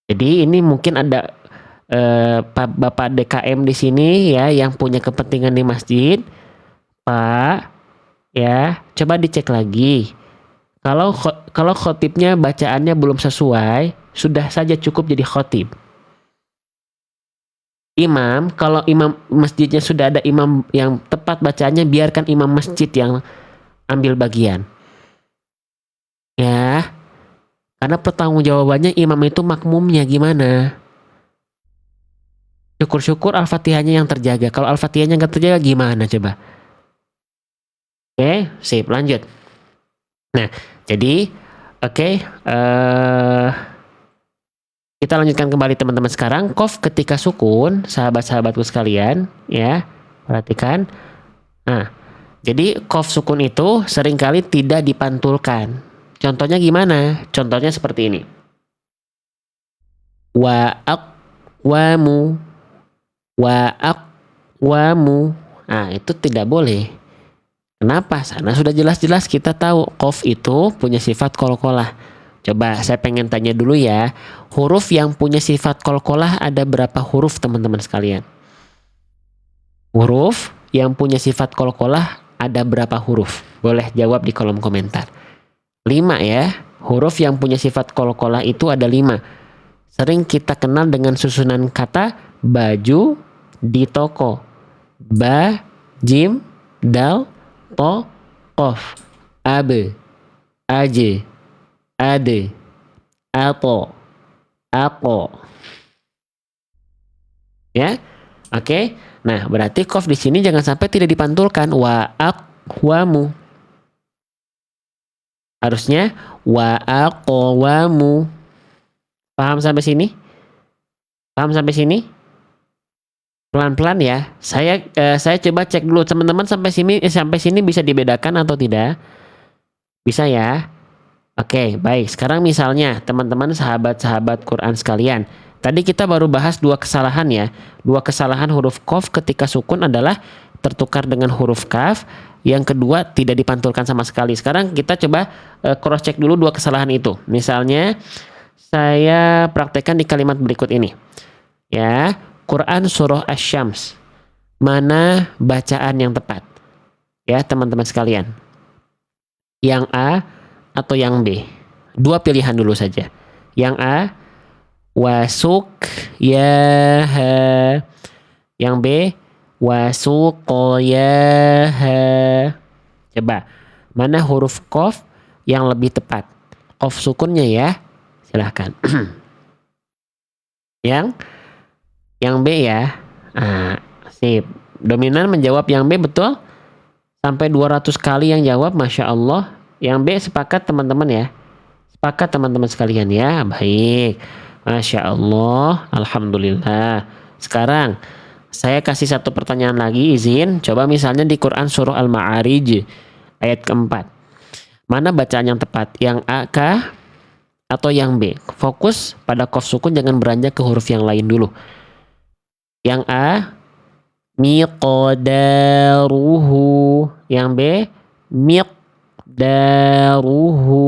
Jadi ini mungkin ada Bapak DKM di sini ya yang punya kepentingan di masjid, Pak, ya coba dicek lagi. Kalau khotibnya bacaannya belum sesuai, sudah saja cukup jadi khotib. Imam, kalau imam masjidnya sudah ada imam yang tepat bacaannya, biarkan imam masjid yang ambil bagian. Ya, karena pertanggungjawabannya imam itu makmumnya gimana? Syukur-syukur Al-Fatihahnya yang terjaga. Kalau Al-Fatihahnya nggak terjaga gimana coba? Oke, sip, lanjut. Nah, jadi kita lanjutkan kembali teman-teman sekarang. Qaf ketika sukun, sahabat-sahabatku sekalian, ya, perhatikan. Nah, jadi qaf sukun itu seringkali tidak dipantulkan. Contohnya gimana? Contohnya seperti ini. Wa'aqwamu. Nah, itu tidak boleh. Kenapa? Sana sudah jelas-jelas kita tahu qaf itu punya sifat qalqalah. Coba saya pengen tanya dulu ya. Huruf yang punya sifat qalqalah ada berapa huruf teman-teman sekalian? Huruf yang punya sifat qalqalah ada berapa huruf? Boleh jawab di kolom komentar. 5 ya. Huruf yang punya sifat qalqalah itu ada 5. Sering kita kenal dengan susunan kata baju di toko. Ba, jim, dal, to, qaf, abe, aje, ade, apo, ako. Ya, oke. Nah, berarti qaf di sini jangan sampai tidak dipantulkan. Wa'aqwamu. Harusnya wa'aqwamu. Paham sampai sini? Paham sampai sini? Pelan-pelan ya. Saya coba cek dulu teman-teman sampai sini bisa dibedakan atau tidak? Bisa ya? Oke, baik. Sekarang misalnya teman-teman sahabat-sahabat Quran sekalian. Tadi kita baru bahas 2 kesalahan ya. 2 kesalahan huruf qaf ketika sukun adalah tertukar dengan huruf kaf. Yang kedua tidak dipantulkan sama sekali. Sekarang kita coba cross check dulu 2 kesalahan itu. Misalnya saya praktekkan di kalimat berikut ini. Ya, Quran surah Asy-Syams. Mana bacaan yang tepat? Ya, teman-teman sekalian. Yang A atau yang B? 2 pilihan dulu saja. Yang A, wasuk ya ha. Yang B, wasuqo ya ha. Coba, mana huruf qaf yang lebih tepat? Qaf sukunnya ya. Silahkan. Yang B ya. Nah, sip. Dominan menjawab yang B, betul? Sampai 200 kali yang jawab, Masya Allah. Yang B sepakat teman-teman ya. Sepakat teman-teman sekalian ya. Baik. Masya Allah. Alhamdulillah. Sekarang saya kasih satu pertanyaan lagi, izin. Coba misalnya di Quran surah Al-Ma'arij ayat keempat. Mana bacaan yang tepat? Yang A kah? Atau yang B? Fokus pada qaf sukun, jangan beranjak ke huruf yang lain dulu. Yang A, miqdaruhu. Yang B, miqdaruhu.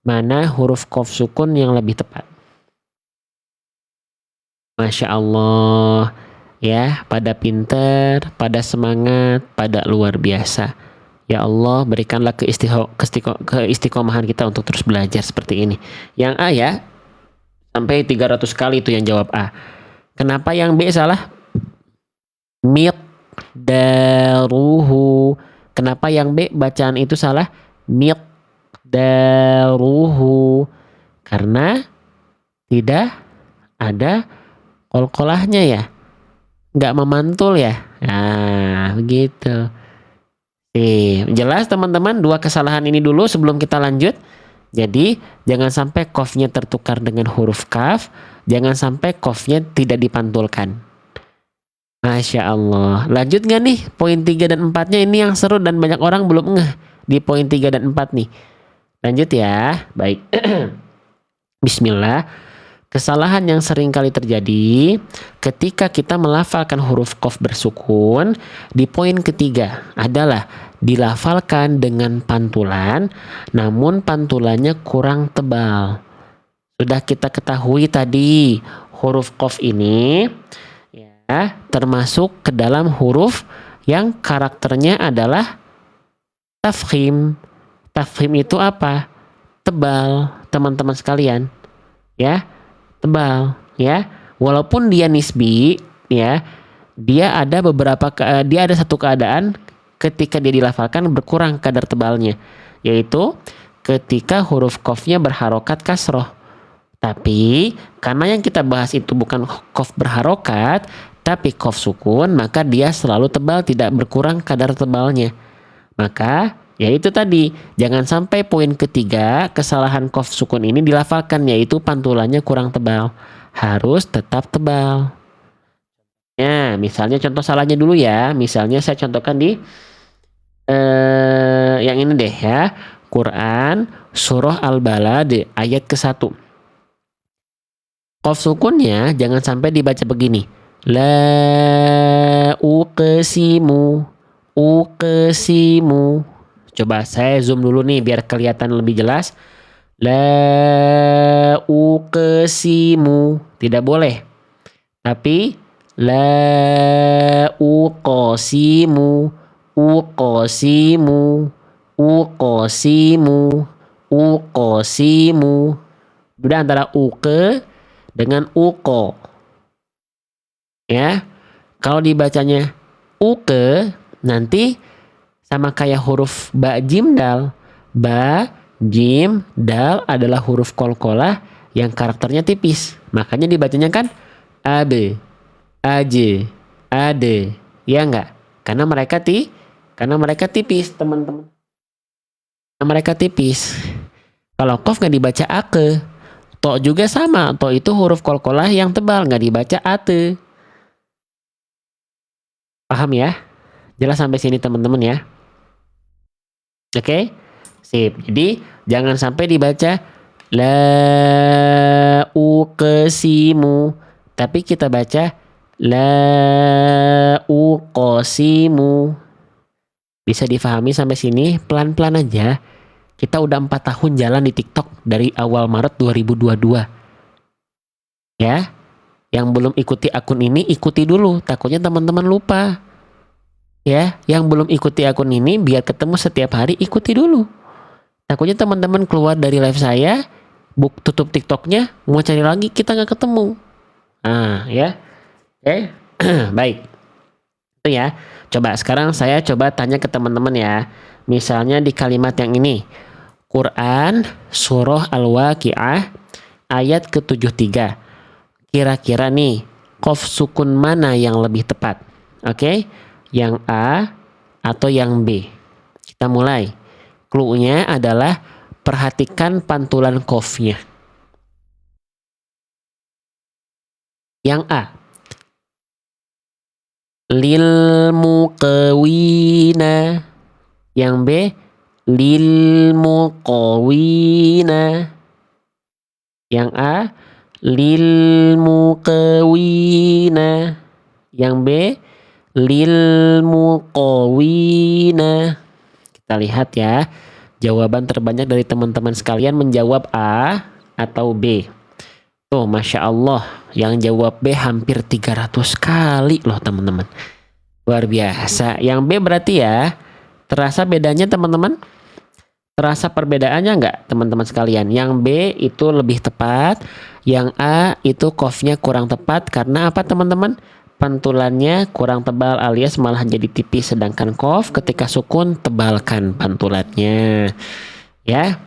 Mana huruf qaf sukun yang lebih tepat? Masya Allah. Ya, pada pinter, pada semangat, pada luar biasa. Ya Allah, berikanlah keistiqomahan kita untuk terus belajar seperti ini. Yang A ya. Sampai 300 kali itu yang jawab A. Kenapa yang B salah? Miqdaruhu. Kenapa yang B bacaan itu salah? Miqdaruhu. Karena tidak ada qalqalahnya ya. Nggak memantul ya. Nah, begitu. Jelas teman-teman, dua kesalahan ini dulu sebelum kita lanjut. Jadi, jangan sampai qafnya tertukar dengan huruf kaf. Jangan sampai qafnya tidak dipantulkan. Masya Allah. Lanjut nggak nih? Poin 3 dan 4-nya ini yang seru dan banyak orang belum ngeh di poin 3 dan 4 nih. Lanjut ya. Baik. Bismillah. Kesalahan yang sering kali terjadi ketika kita melafalkan huruf qaf bersukun di poin ketiga adalah dilafalkan dengan pantulan, namun pantulannya kurang tebal. Sudah kita ketahui tadi, huruf qaf ini ya termasuk ke dalam huruf yang karakternya adalah tafkhim. Tafkhim itu apa? Tebal, teman-teman sekalian. Ya, tebal ya, walaupun dia nisbi ya, dia ada satu keadaan ketika dia dilafalkan berkurang kadar tebalnya, yaitu ketika huruf qafnya berharokat kasroh. Tapi karena yang kita bahas itu bukan qaf berharokat tapi qaf sukun, maka dia selalu tebal, tidak berkurang kadar tebalnya. Maka ya itu tadi, jangan sampai poin ketiga kesalahan qaf sukun ini dilafalkan, yaitu pantulannya kurang tebal. Harus tetap tebal. Ya, misalnya contoh salahnya dulu ya. Misalnya saya contohkan di yang ini deh ya. Quran surah Al-Balad ayat ke-1. Qaf sukunnya jangan sampai dibaca begini. La uqsimu. Uqsimu. Coba saya zoom dulu nih biar kelihatan lebih jelas. La uqsimu. Tidak boleh. Tapi la uqsimu. Uqsimu. Uqsimu. Uqsimu. Beda antara uqe dengan uqo. Ya. Kalau dibacanya uqe nanti sama kayak huruf ba jim dal. Ba jim dal adalah huruf qalqalah yang karakternya tipis. Makanya dibacanya kan ab, aj, ade. Ya enggak? Karena mereka tipis, teman-teman. Karena mereka tipis. Kalau qaf nggak dibaca ake. To juga sama. To itu huruf qalqalah yang tebal, nggak dibaca ate. Paham ya? Jelas sampai sini teman-teman ya? Oke, sip. Jadi jangan sampai dibaca la uqsimu, tapi kita baca la uqsimu. Bisa difahami sampai sini? Pelan-pelan aja. Kita udah 4 tahun jalan di TikTok dari awal Maret 2022. Ya, yang belum ikuti akun ini ikuti dulu. Takutnya teman-teman lupa. Ya, yang belum ikuti akun ini biar ketemu setiap hari ikuti dulu. Takutnya teman-teman keluar dari live saya, tutup TikToknya, mau cari lagi kita nggak ketemu. Ah, ya, oke, baik. Itu ya. Coba sekarang saya coba tanya ke teman-teman ya. Misalnya di kalimat yang ini, Quran surah Al-Waqiah ayat ke-73. Kira-kira nih, qaf sukun mana yang lebih tepat? Oke? Yang A atau yang B? Kita mulai. Clue-nya adalah perhatikan pantulan qafnya. Yang A, lil muqawina. Yang B, lil muqawina. Yang A, lil muqawina. Yang B, lil muqawina. Kita lihat ya. Jawaban terbanyak dari teman-teman sekalian menjawab A atau B. Tuh, Masya Allah. Yang jawab B hampir 300 kali loh teman-teman. Luar biasa. Yang B berarti ya. Terasa bedanya teman-teman? Terasa perbedaannya nggak teman-teman sekalian? Yang B itu lebih tepat, yang A itu qafnya kurang tepat karena apa teman-teman? Pantulannya kurang tebal alias malah jadi tipis, sedangkan qaf ketika sukun tebalkan pantulannya. Ya.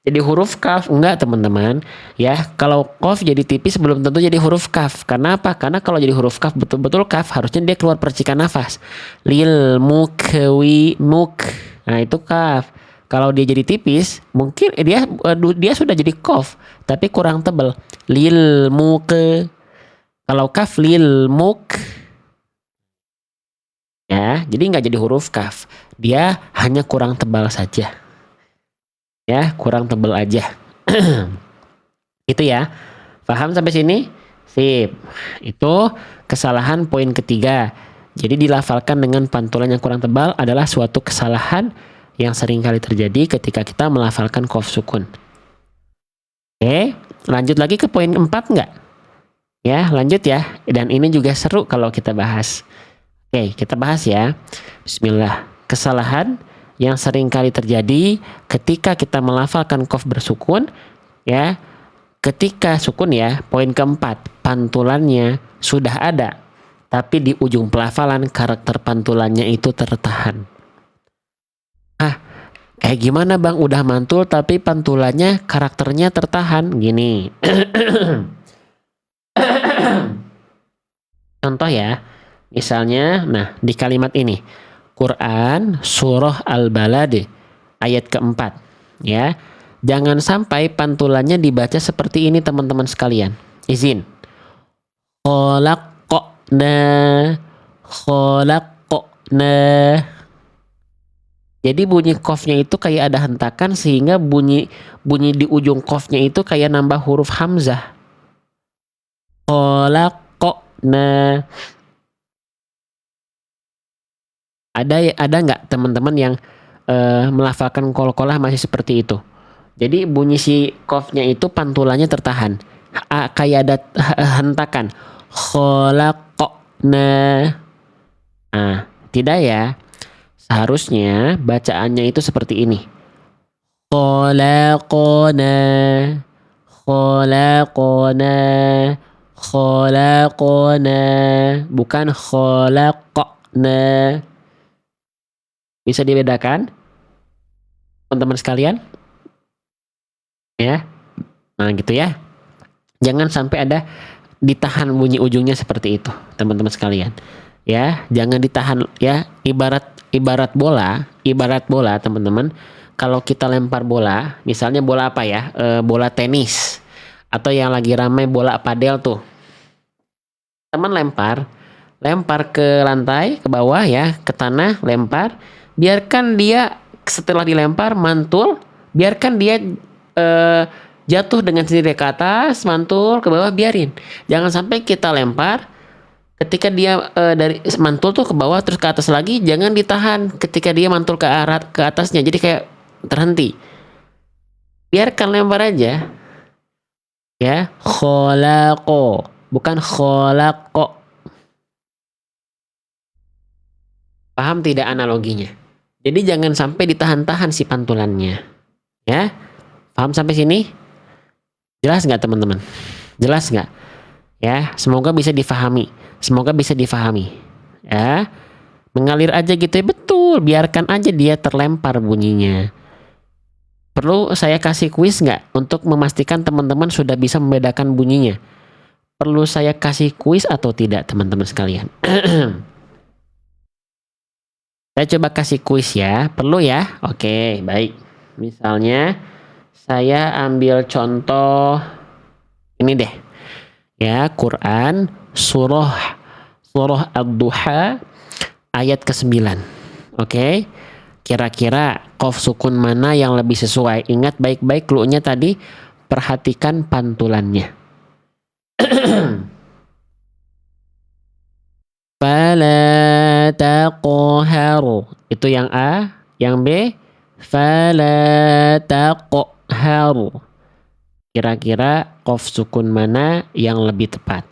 Jadi huruf kaf enggak teman-teman ya, kalau qaf jadi tipis belum tentu jadi huruf kaf. Karena apa? Karena kalau jadi huruf kaf betul-betul kaf harusnya dia keluar percikan nafas, lil mukwi muk, nah itu kaf. Kalau dia jadi tipis mungkin dia sudah jadi qaf tapi kurang tebal, lil muk. Kalau kaf lil muk ya, jadi nggak jadi huruf kaf, dia hanya kurang tebal saja. Ya, kurang tebel aja. Itu ya. Paham sampai sini? Sip. Itu kesalahan poin ketiga. Jadi dilafalkan dengan pantulan yang kurang tebal adalah suatu kesalahan yang sering kali terjadi ketika kita melafalkan qaf sukun. Oke, lanjut lagi ke poin 4 enggak? Ya, lanjut ya. Dan ini juga seru kalau kita bahas. Oke, kita bahas ya. Bismillah. Kesalahan yang sering kali terjadi ketika kita melafalkan qaf bersukun ya, ketika sukun ya. Poin keempat, pantulannya sudah ada tapi di ujung pelafalan karakter pantulannya itu tertahan. Kayak gimana bang, udah mantul tapi pantulannya karakternya tertahan? Gini. Contoh ya, misalnya nah di kalimat ini Quran surah Al-Balad ayat keempat ya. Jangan sampai pantulannya dibaca seperti ini teman-teman sekalian. Izin. Khalaqna, khalaqna. Jadi bunyi qafnya itu kayak ada hentakan sehingga bunyi di ujung qafnya itu kayak nambah huruf hamzah. Khalaqna. Ada nggak teman-teman yang melafalkan qalqalah masih seperti itu? Jadi bunyi si qafnya itu pantulannya tertahan. Kayak ada hentakan. Khalaqna. Nah, tidak ya. Seharusnya bacaannya itu seperti ini. Khalaqna. Khalaqna. Khalaqna. Bukan khalaqna. Bisa dibedakan teman-teman sekalian? Ya. Nah, gitu ya. Jangan sampai ada ditahan bunyi ujungnya seperti itu, teman-teman sekalian. Ya, jangan ditahan ya. Ibarat bola, teman-teman. Kalau kita lempar bola, misalnya bola apa ya? Bola tenis atau yang lagi ramai bola padel tuh. Teman lempar ke lantai, ke bawah ya, ke tanah, lempar. Biarkan dia setelah dilempar mantul, biarkan dia jatuh dengan sendiri ke atas, mantul ke bawah, biarin. Jangan sampai kita lempar, ketika dia dari mantul tuh ke bawah terus ke atas lagi, jangan ditahan ketika dia mantul ke arah ke atasnya, jadi kayak terhenti. Biarkan lempar aja. Ya, kholaqo, bukan kholaqo. Paham tidak analoginya? Jadi jangan sampai ditahan-tahan si pantulannya. Ya, paham sampai sini? Jelas nggak teman-teman? Jelas nggak? Ya, semoga bisa difahami. Ya, mengalir aja gitu ya, betul. Biarkan aja dia terlempar bunyinya. Perlu saya kasih kuis nggak untuk memastikan teman-teman sudah bisa membedakan bunyinya? Perlu saya kasih kuis atau tidak teman-teman sekalian? Saya coba kasih kuis ya, perlu ya? Oke, baik. Misalnya saya ambil contoh ini deh. Ya, Quran surah Ad-Duha ayat ke-9. Oke. Kira-kira qaf sukun mana yang lebih sesuai? Ingat baik-baik clue-nya tadi, perhatikan pantulannya. Fala taqharu. Itu yang A, yang B fala taqharu. Kira-kira qaf sukun mana yang lebih tepat?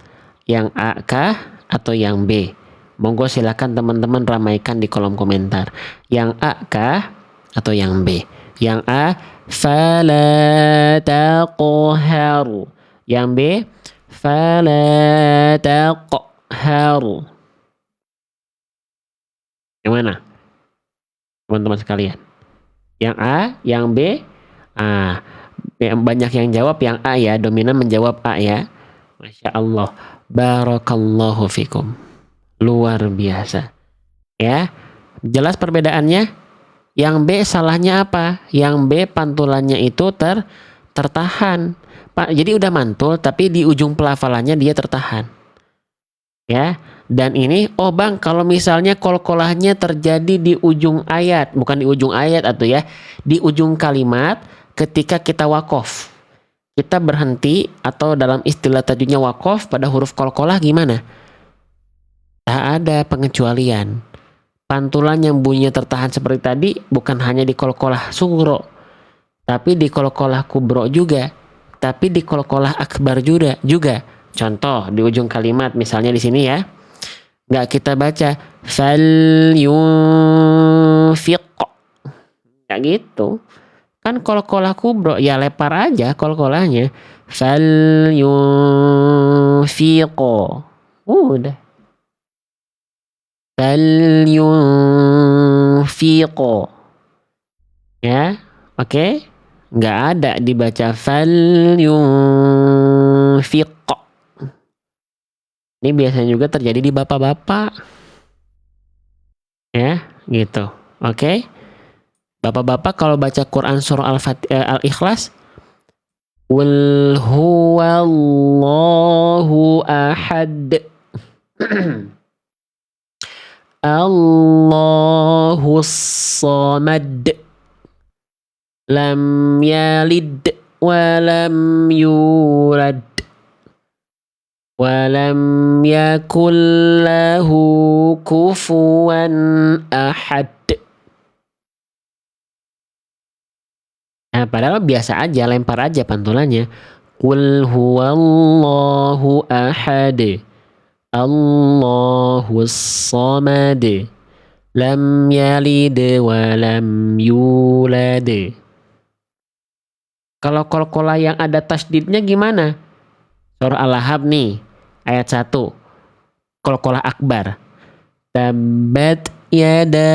Yang A kah atau yang B? Monggo silakan teman-teman ramaikan di kolom komentar. Yang A kah atau yang B? Yang A, fala taqharu. Yang B, fala taqharu. Yang mana? Teman-teman sekalian. Yang A, yang B. Banyak yang jawab yang A ya, dominan menjawab A ya. Masya Allah. Barakallahu fikum. Luar biasa. Ya. Jelas perbedaannya? Yang B salahnya apa? Yang B pantulannya itu tertahan. Pak, jadi udah mantul tapi di ujung pelafalannya dia tertahan. Ya. Dan ini, oh bang, kalau misalnya kolkolahnya terjadi di ujung ayat, bukan di ujung ayat atau ya, di ujung kalimat ketika kita wakof, kita berhenti atau dalam istilah tajwidnya wakof pada huruf kolkolah gimana? Tak ada pengecualian. Pantulan yang bunyinya tertahan seperti tadi bukan hanya di kolkolah sugro, tapi di kolkolah kubro juga, tapi di kolkolah akbar juga. Contoh di ujung kalimat misalnya di sini ya. Nggak kita baca fal yunfiq, nggak gitu kan. Kolkolah kubro ya lepar aja kolkolahnya, fal yunfiq, udah fal yunfiq ya, oke. Nggak ada dibaca fal yunfiq. Ini biasanya juga terjadi di bapak-bapak. Ya, gitu. Oke. Bapak-bapak kalau baca Quran surah Al-Ikhlas, Qul huwallahu ahad. Allahus samad. Lam yalid wa lam yulad. Walam yakul lahu kufuwan ahad. Nah, padahal biasa aja, lempar aja pantulannya. Qul huwallahu ahad. Allahus samad. Lam yalid wa lam yulad. Kalau kolkolah yang ada tasdidnya gimana? Surah Al-Lahab nih, ayat 1. Kolkolah akbar. Tabbat yada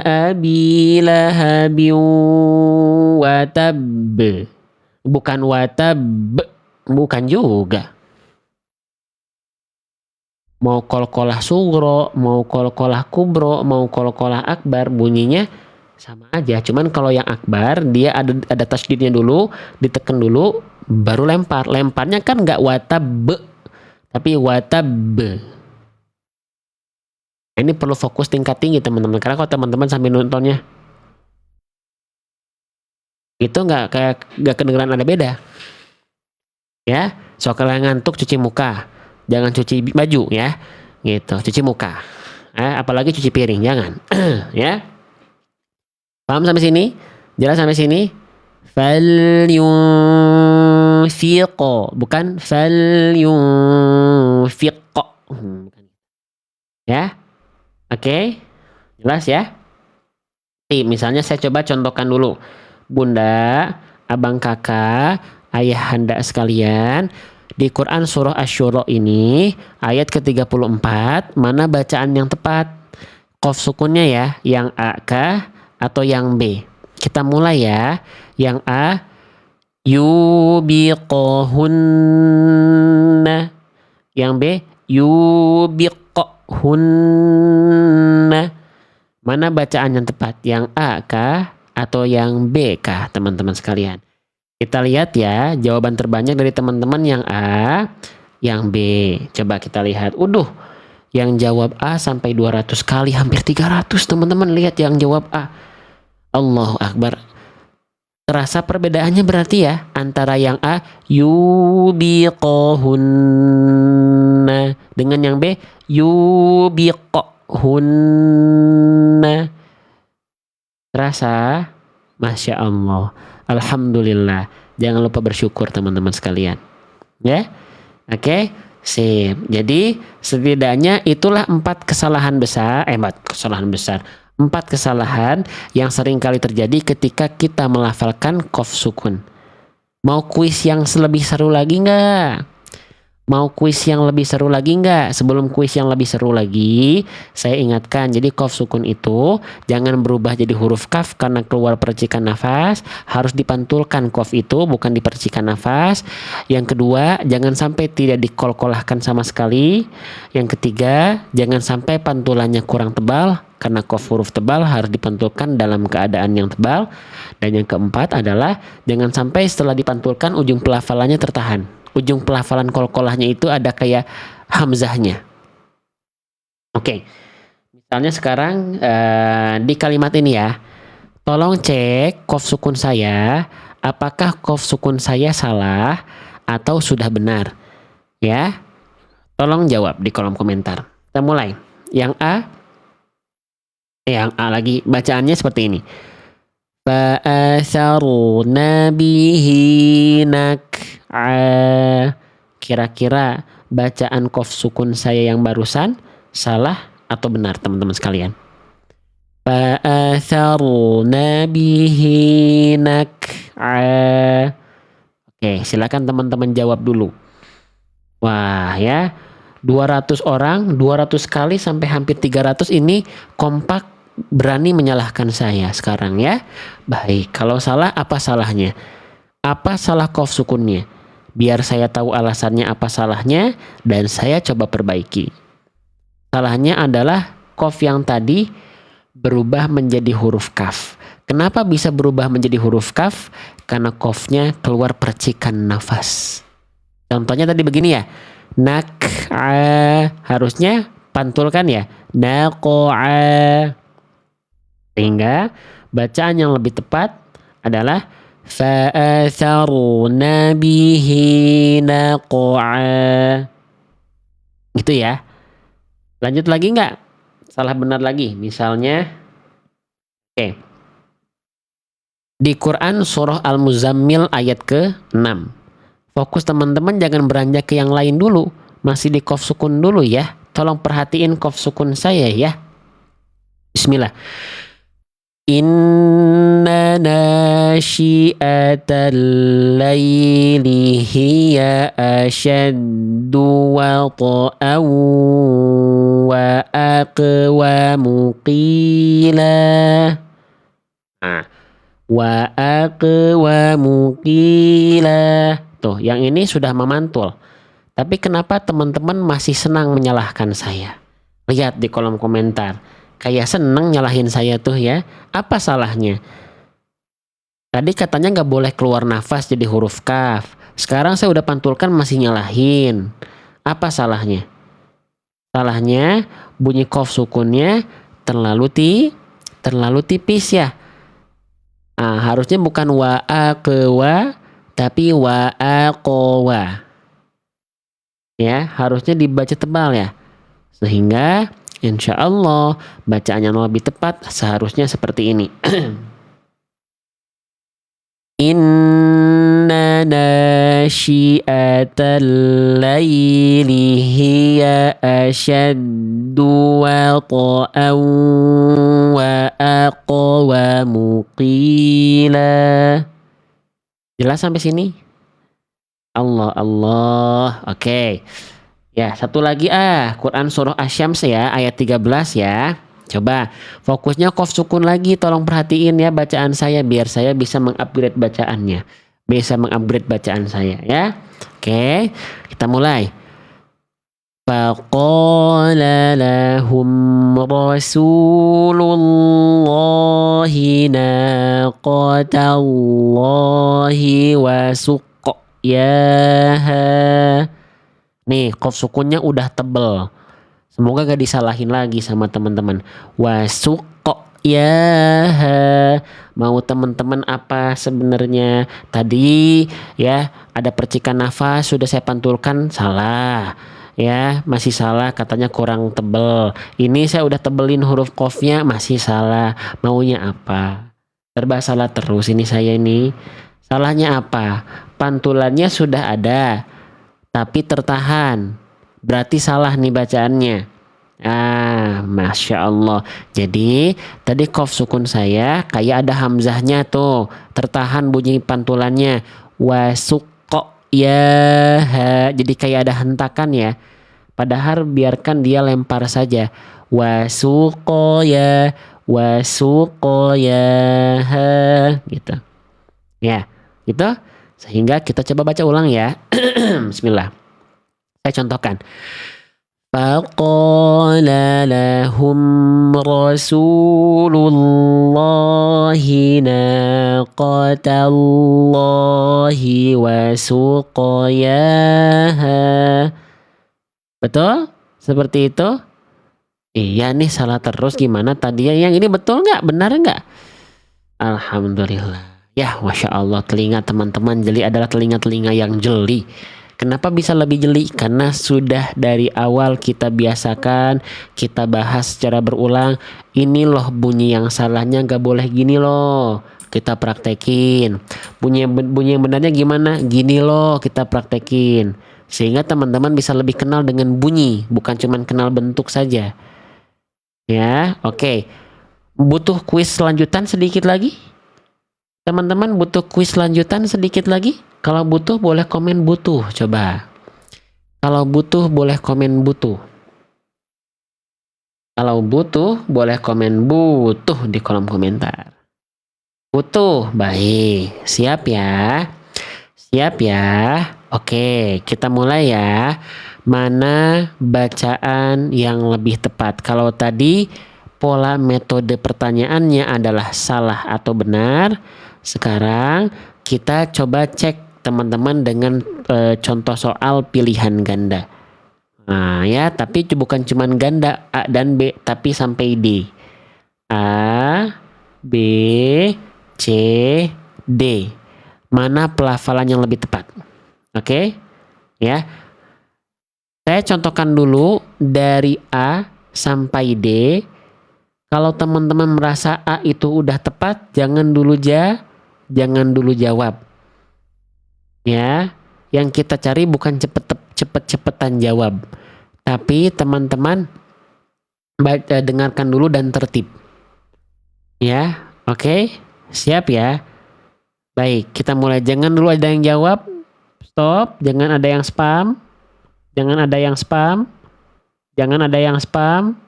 abi lahabin wa tab. Bukan watab, bukan juga. Mau kolkolah sugro, mau kolkolah kubro, mau kolkolah akbar, bunyinya sama aja. Cuman kalau yang akbar dia ada tasdidnya dulu, ditekan dulu, baru lempar. Lemparnya kan nggak watab, tapi watab. Ini perlu fokus tingkat tinggi teman-teman, karena kalau teman-teman sambil nontonnya itu nggak kedengeran ada beda. Ya, so kalau ngantuk cuci muka, jangan cuci baju ya, gitu. Cuci muka, apalagi cuci piring jangan. Ya, paham sampai sini? Jelas sampai sini? Fal yunfiqo, bukan fal yunfiqo. Ya, oke, jelas ya. Misalnya saya coba contohkan dulu, bunda, abang, kakak, ayahanda sekalian, di Quran surah Asy-Syura ini ayat ke-34, mana bacaan yang tepat? Qaf sukunnya ya, yang A kah atau yang B? Kita mulai ya. Yang A, yubiqohunna. Yang B, yubiqohunna. Mana bacaan yang tepat? Yang A kah atau yang B kah, teman-teman sekalian? Kita lihat ya, jawaban terbanyak dari teman-teman yang A, yang B. Coba kita lihat. Yang jawab A sampai 200 kali, hampir 300 teman-teman. Lihat yang jawab A. Allahu Akbar. Terasa perbedaannya berarti ya, antara yang A, yubiqohunna, dengan yang B, yubiqohunna. Terasa? Masya Allah. Alhamdulillah. Jangan lupa bersyukur teman-teman sekalian. Ya, oke, sip. Jadi setidaknya itulah 4 kesalahan besar, 4 kesalahan yang sering kali terjadi ketika kita melafalkan qaf sukun. Mau kuis yang lebih seru lagi nggak? Mau kuis yang lebih seru lagi nggak? Sebelum kuis yang lebih seru lagi, saya ingatkan, jadi qaf sukun itu jangan berubah jadi huruf kaf karena keluar percikan nafas, harus dipantulkan qaf itu, bukan dipercikan nafas. Yang kedua, jangan sampai tidak dikolkolahkan sama sekali. Yang ketiga, jangan sampai pantulannya kurang tebal, karena qaf huruf tebal harus dipantulkan dalam keadaan yang tebal. Dan yang keempat adalah jangan sampai setelah dipantulkan ujung pelafalannya tertahan. Ujung pelafalan kolkolahnya itu ada kayak hamzahnya. Oke. Misalnya sekarang di kalimat ini ya. Tolong cek qaf sukun saya, apakah qaf sukun saya salah atau sudah benar? Ya. Tolong jawab di kolom komentar. Kita mulai. Yang A lagi, bacaannya seperti ini. Fa'atharuna bihi nak'a. Kira-kira bacaan qaf sukun saya yang barusan salah atau benar, teman-teman sekalian? Fa'atharuna bihi nak'a. Oke, silakan teman-teman jawab dulu. Wah ya, 200 orang, 200 kali sampai hampir 300 ini kompak berani menyalahkan saya sekarang ya. Baik, kalau salah apa salahnya? Apa salah qaf sukunnya? Biar saya tahu alasannya apa salahnya dan saya coba perbaiki. Salahnya adalah qaf yang tadi berubah menjadi huruf kaf. Kenapa bisa berubah menjadi huruf kaf? Karena qafnya keluar percikan nafas. Contohnya tadi begini ya. Nak'a, harusnya pantulkan ya. Naqa'a. Sehingga bacaan yang lebih tepat adalah fa'atharuna bihi naqa'a. Gitu ya. Lanjut lagi nggak? Salah benar lagi. Misalnya, oke. Di Quran surah Al-Muzammil ayat ke-6. Fokus teman-teman jangan beranjak ke yang lain dulu. Masih di qaf sukun dulu ya. Tolong perhatiin qaf sukun saya ya. Bismillah. Inna nasyi'atal laili hiya ashaddu wata'an wa aqwamu qila. Wa aqwamu qila. Tuh, yang ini sudah memantul. Tapi kenapa teman-teman masih senang menyalahkan saya? Lihat di kolom komentar. Kayak seneng nyalahin saya tuh ya. Apa salahnya? Tadi katanya nggak boleh keluar nafas jadi huruf kaf. Sekarang saya udah pantulkan masih nyalahin. Apa salahnya? Salahnya bunyi qaf sukunnya terlalu tipis ya. Harusnya bukan wa aqwa tapi wa aqwa. Ya, harusnya dibaca tebal ya. Sehingga insya Allah bacaan yang lebih tepat seharusnya seperti ini. Inna nasyi'atal laili hiya ashaddu wata'an wa aqwamu qila. Jelas sampai sini? Allah. Oke. Ya, satu lagi Quran surah Asy-Syams ya, ayat 13 ya. Coba fokusnya qaf sukun lagi, tolong perhatiin ya bacaan saya biar saya bisa mengupgrade bacaannya. Bisa mengupgrade bacaan saya ya. Oke, kita mulai. Faqala lahum rasulullahi naqatallahi wa suqyaha. Nih, qaf sukunnya udah tebel. Semoga gak disalahin lagi sama teman-teman. Wasuqyaha. Mau teman-teman apa sebenarnya? Tadi ya ada percikan nafas sudah saya pantulkan salah. Ya, masih salah katanya kurang tebel. Ini saya udah tebelin huruf qafnya masih salah. Maunya apa? Serba salah terus ini saya ini. Salahnya apa? Pantulannya sudah ada tapi tertahan, berarti salah nih bacaannya. Masya Allah. Jadi tadi qaf sukun saya kayak ada hamzahnya tuh, tertahan bunyi pantulannya. Wasuko ya, jadi kayak ada hentakan ya. Padahal biarkan dia lempar saja. Wasuko ya, wasuko ya, gitu. Ya, gitu. Sehingga kita coba baca ulang ya. Bismillah. Saya contohkan. فقال لهم رسول الله ناقة الله وسقياها. Betul? Seperti itu? Iya nih, salah terus gimana tadi yang ini betul nggak? Benar nggak? Alhamdulillah. Ya, Masya Allah, telinga teman-teman jeli adalah telinga-telinga yang jeli. Kenapa bisa lebih jeli? Karena sudah dari awal kita biasakan, kita bahas secara berulang. Ini loh bunyi yang salahnya, gak boleh gini loh. Kita praktekin. Bunyi yang benarnya gimana? Gini loh, kita praktekin. Sehingga teman-teman bisa lebih kenal dengan bunyi, bukan cuma kenal bentuk saja. Ya, oke. Butuh kuis lanjutan sedikit lagi? Teman-teman butuh kuis lanjutan sedikit lagi? Kalau butuh boleh komen butuh, coba. Kalau butuh boleh komen butuh. Kalau butuh boleh komen butuh di kolom komentar. Butuh, baik. Siap ya? Siap ya? Oke, kita mulai ya. Mana bacaan yang lebih tepat? Kalau tadi pola metode pertanyaannya adalah salah atau benar. Sekarang kita coba cek teman-teman dengan contoh soal pilihan ganda. Nah ya, tapi bukan cuman ganda A dan B, tapi sampai D. A, B, C, D. Mana pelafalan yang lebih tepat? Oke? Ya. Saya contohkan dulu dari A sampai D. Kalau teman-teman merasa A itu udah tepat, jangan dulu jawab. Ya, yang kita cari bukan cepet-cepetan jawab, tapi teman-teman dengarkan dulu dan tertib. Ya, oke, siap ya. Baik, kita mulai. Jangan dulu ada yang jawab, stop. Jangan ada yang spam, jangan ada yang spam, jangan ada yang spam,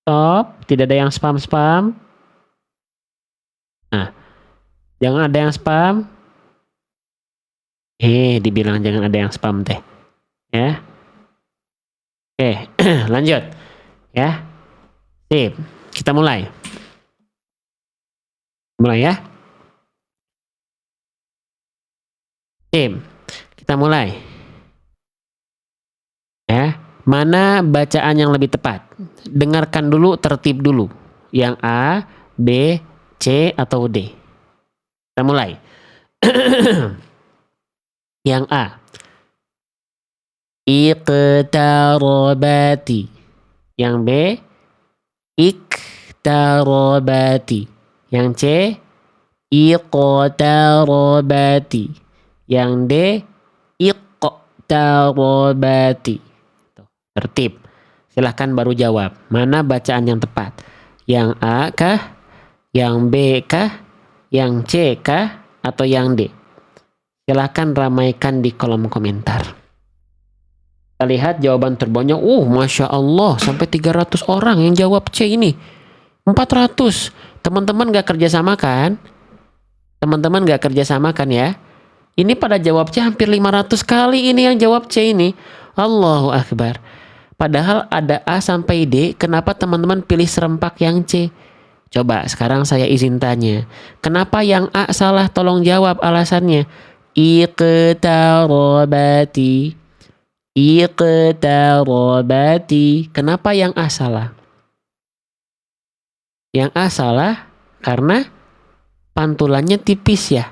stop. Tidak ada yang spam. Nah, jangan ada yang spam. Dibilang jangan ada yang spam teh. Ya. Oke, lanjut. Ya. Sip. Kita mulai. Mulai ya. Sip. Kita mulai. Ya. Mana bacaan yang lebih tepat? Dengarkan dulu, tertib dulu. Yang A, B, C atau D. Kita mulai. Yang A. Iqtarabati. Yang B. Iktarabati. Yang C. Iqtarabati. Yang D. Iqtarabati. Tertib. Silahkan baru jawab. Mana bacaan yang tepat? Yang A kah? Yang B kah? Yang C kah? Atau yang D? Silahkan ramaikan di kolom komentar. Kita lihat jawaban terbanyak. Masya Allah, sampai 300 orang yang jawab C ini. 400. Teman-teman gak kerjasama kan? Teman-teman gak kerjasama kan ya? Ini pada jawab C hampir 500 kali ini yang jawab C ini. Allahu Akbar. Padahal ada A sampai D. Kenapa teman-teman pilih serempak yang C? Coba sekarang saya izin tanya. Kenapa yang A salah? Tolong jawab alasannya. Iqtarabati. Kenapa yang A salah? Yang A salah karena pantulannya tipis ya.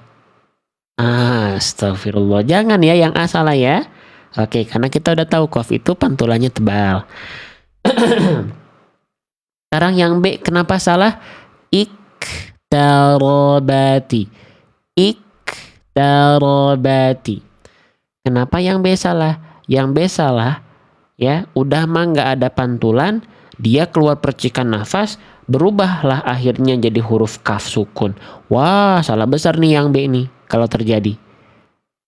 Astagfirullah. Jangan ya yang A salah ya. Oke, karena kita udah tahu qaf itu pantulannya tebal. Sekarang yang B kenapa salah? Iktarabati. Iktarabati. Kenapa yang B salah? Yang B salah. ya, udah mah nggak ada pantulan, dia keluar percikan nafas, berubahlah akhirnya jadi huruf kaf sukun. Wah, salah besar nih yang B nih kalau terjadi.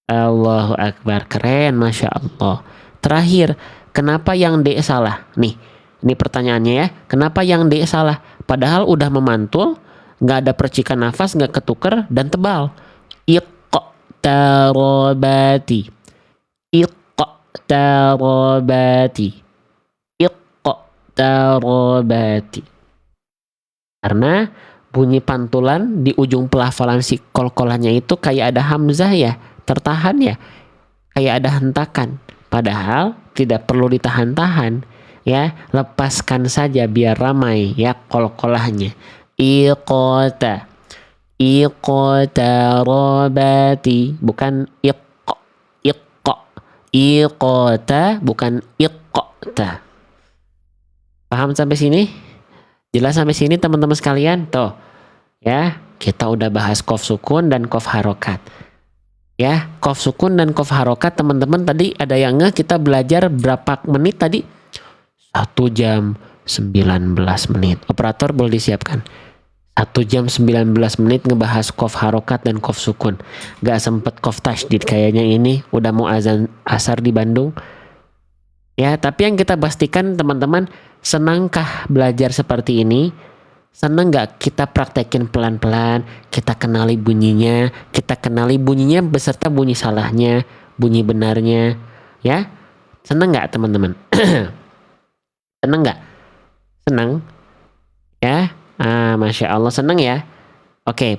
Allahu Akbar, keren, Masya Allah. Terakhir, kenapa yang D salah? Nih, ini pertanyaannya ya. Kenapa yang D salah? Padahal udah memantul, nggak ada percikan nafas, nggak ketuker, dan tebal. Iqtarabati. Iqtarabati. Iqtarabati. Karena bunyi pantulan di ujung pelafalan si kol-kolannya itu kayak ada hamzah ya, tertahan ya, kayak ada hentakan. Padahal tidak perlu ditahan-tahan ya, lepaskan saja biar ramai ya kol-kolahnya. Iqota, iqtarabati, bukan iqqa, iqqa, iqota, bukan iqqata. Paham sampai sini? Jelas sampai sini teman-teman sekalian? Tuh, ya, kita udah bahas qaf sukun dan qaf harokat. Ya, qaf sukun dan qaf harokat teman-teman tadi ada yang kita belajar berapa menit tadi? 1 jam 19 menit. Operator boleh disiapkan. 1 jam 19 menit ngebahas qaf harokat dan qaf sukun. Gak sempet qaf tasydid kayaknya ini. Udah mau azan asar di Bandung. Ya, tapi yang kita pastikan teman-teman, senangkah belajar seperti ini? Senang nggak kita praktekin pelan-pelan, kita kenali bunyinya beserta bunyi salahnya, bunyi benarnya, ya? Senang nggak teman-teman? Senang nggak? Senang? Ya? Masya Allah senang ya? Oke,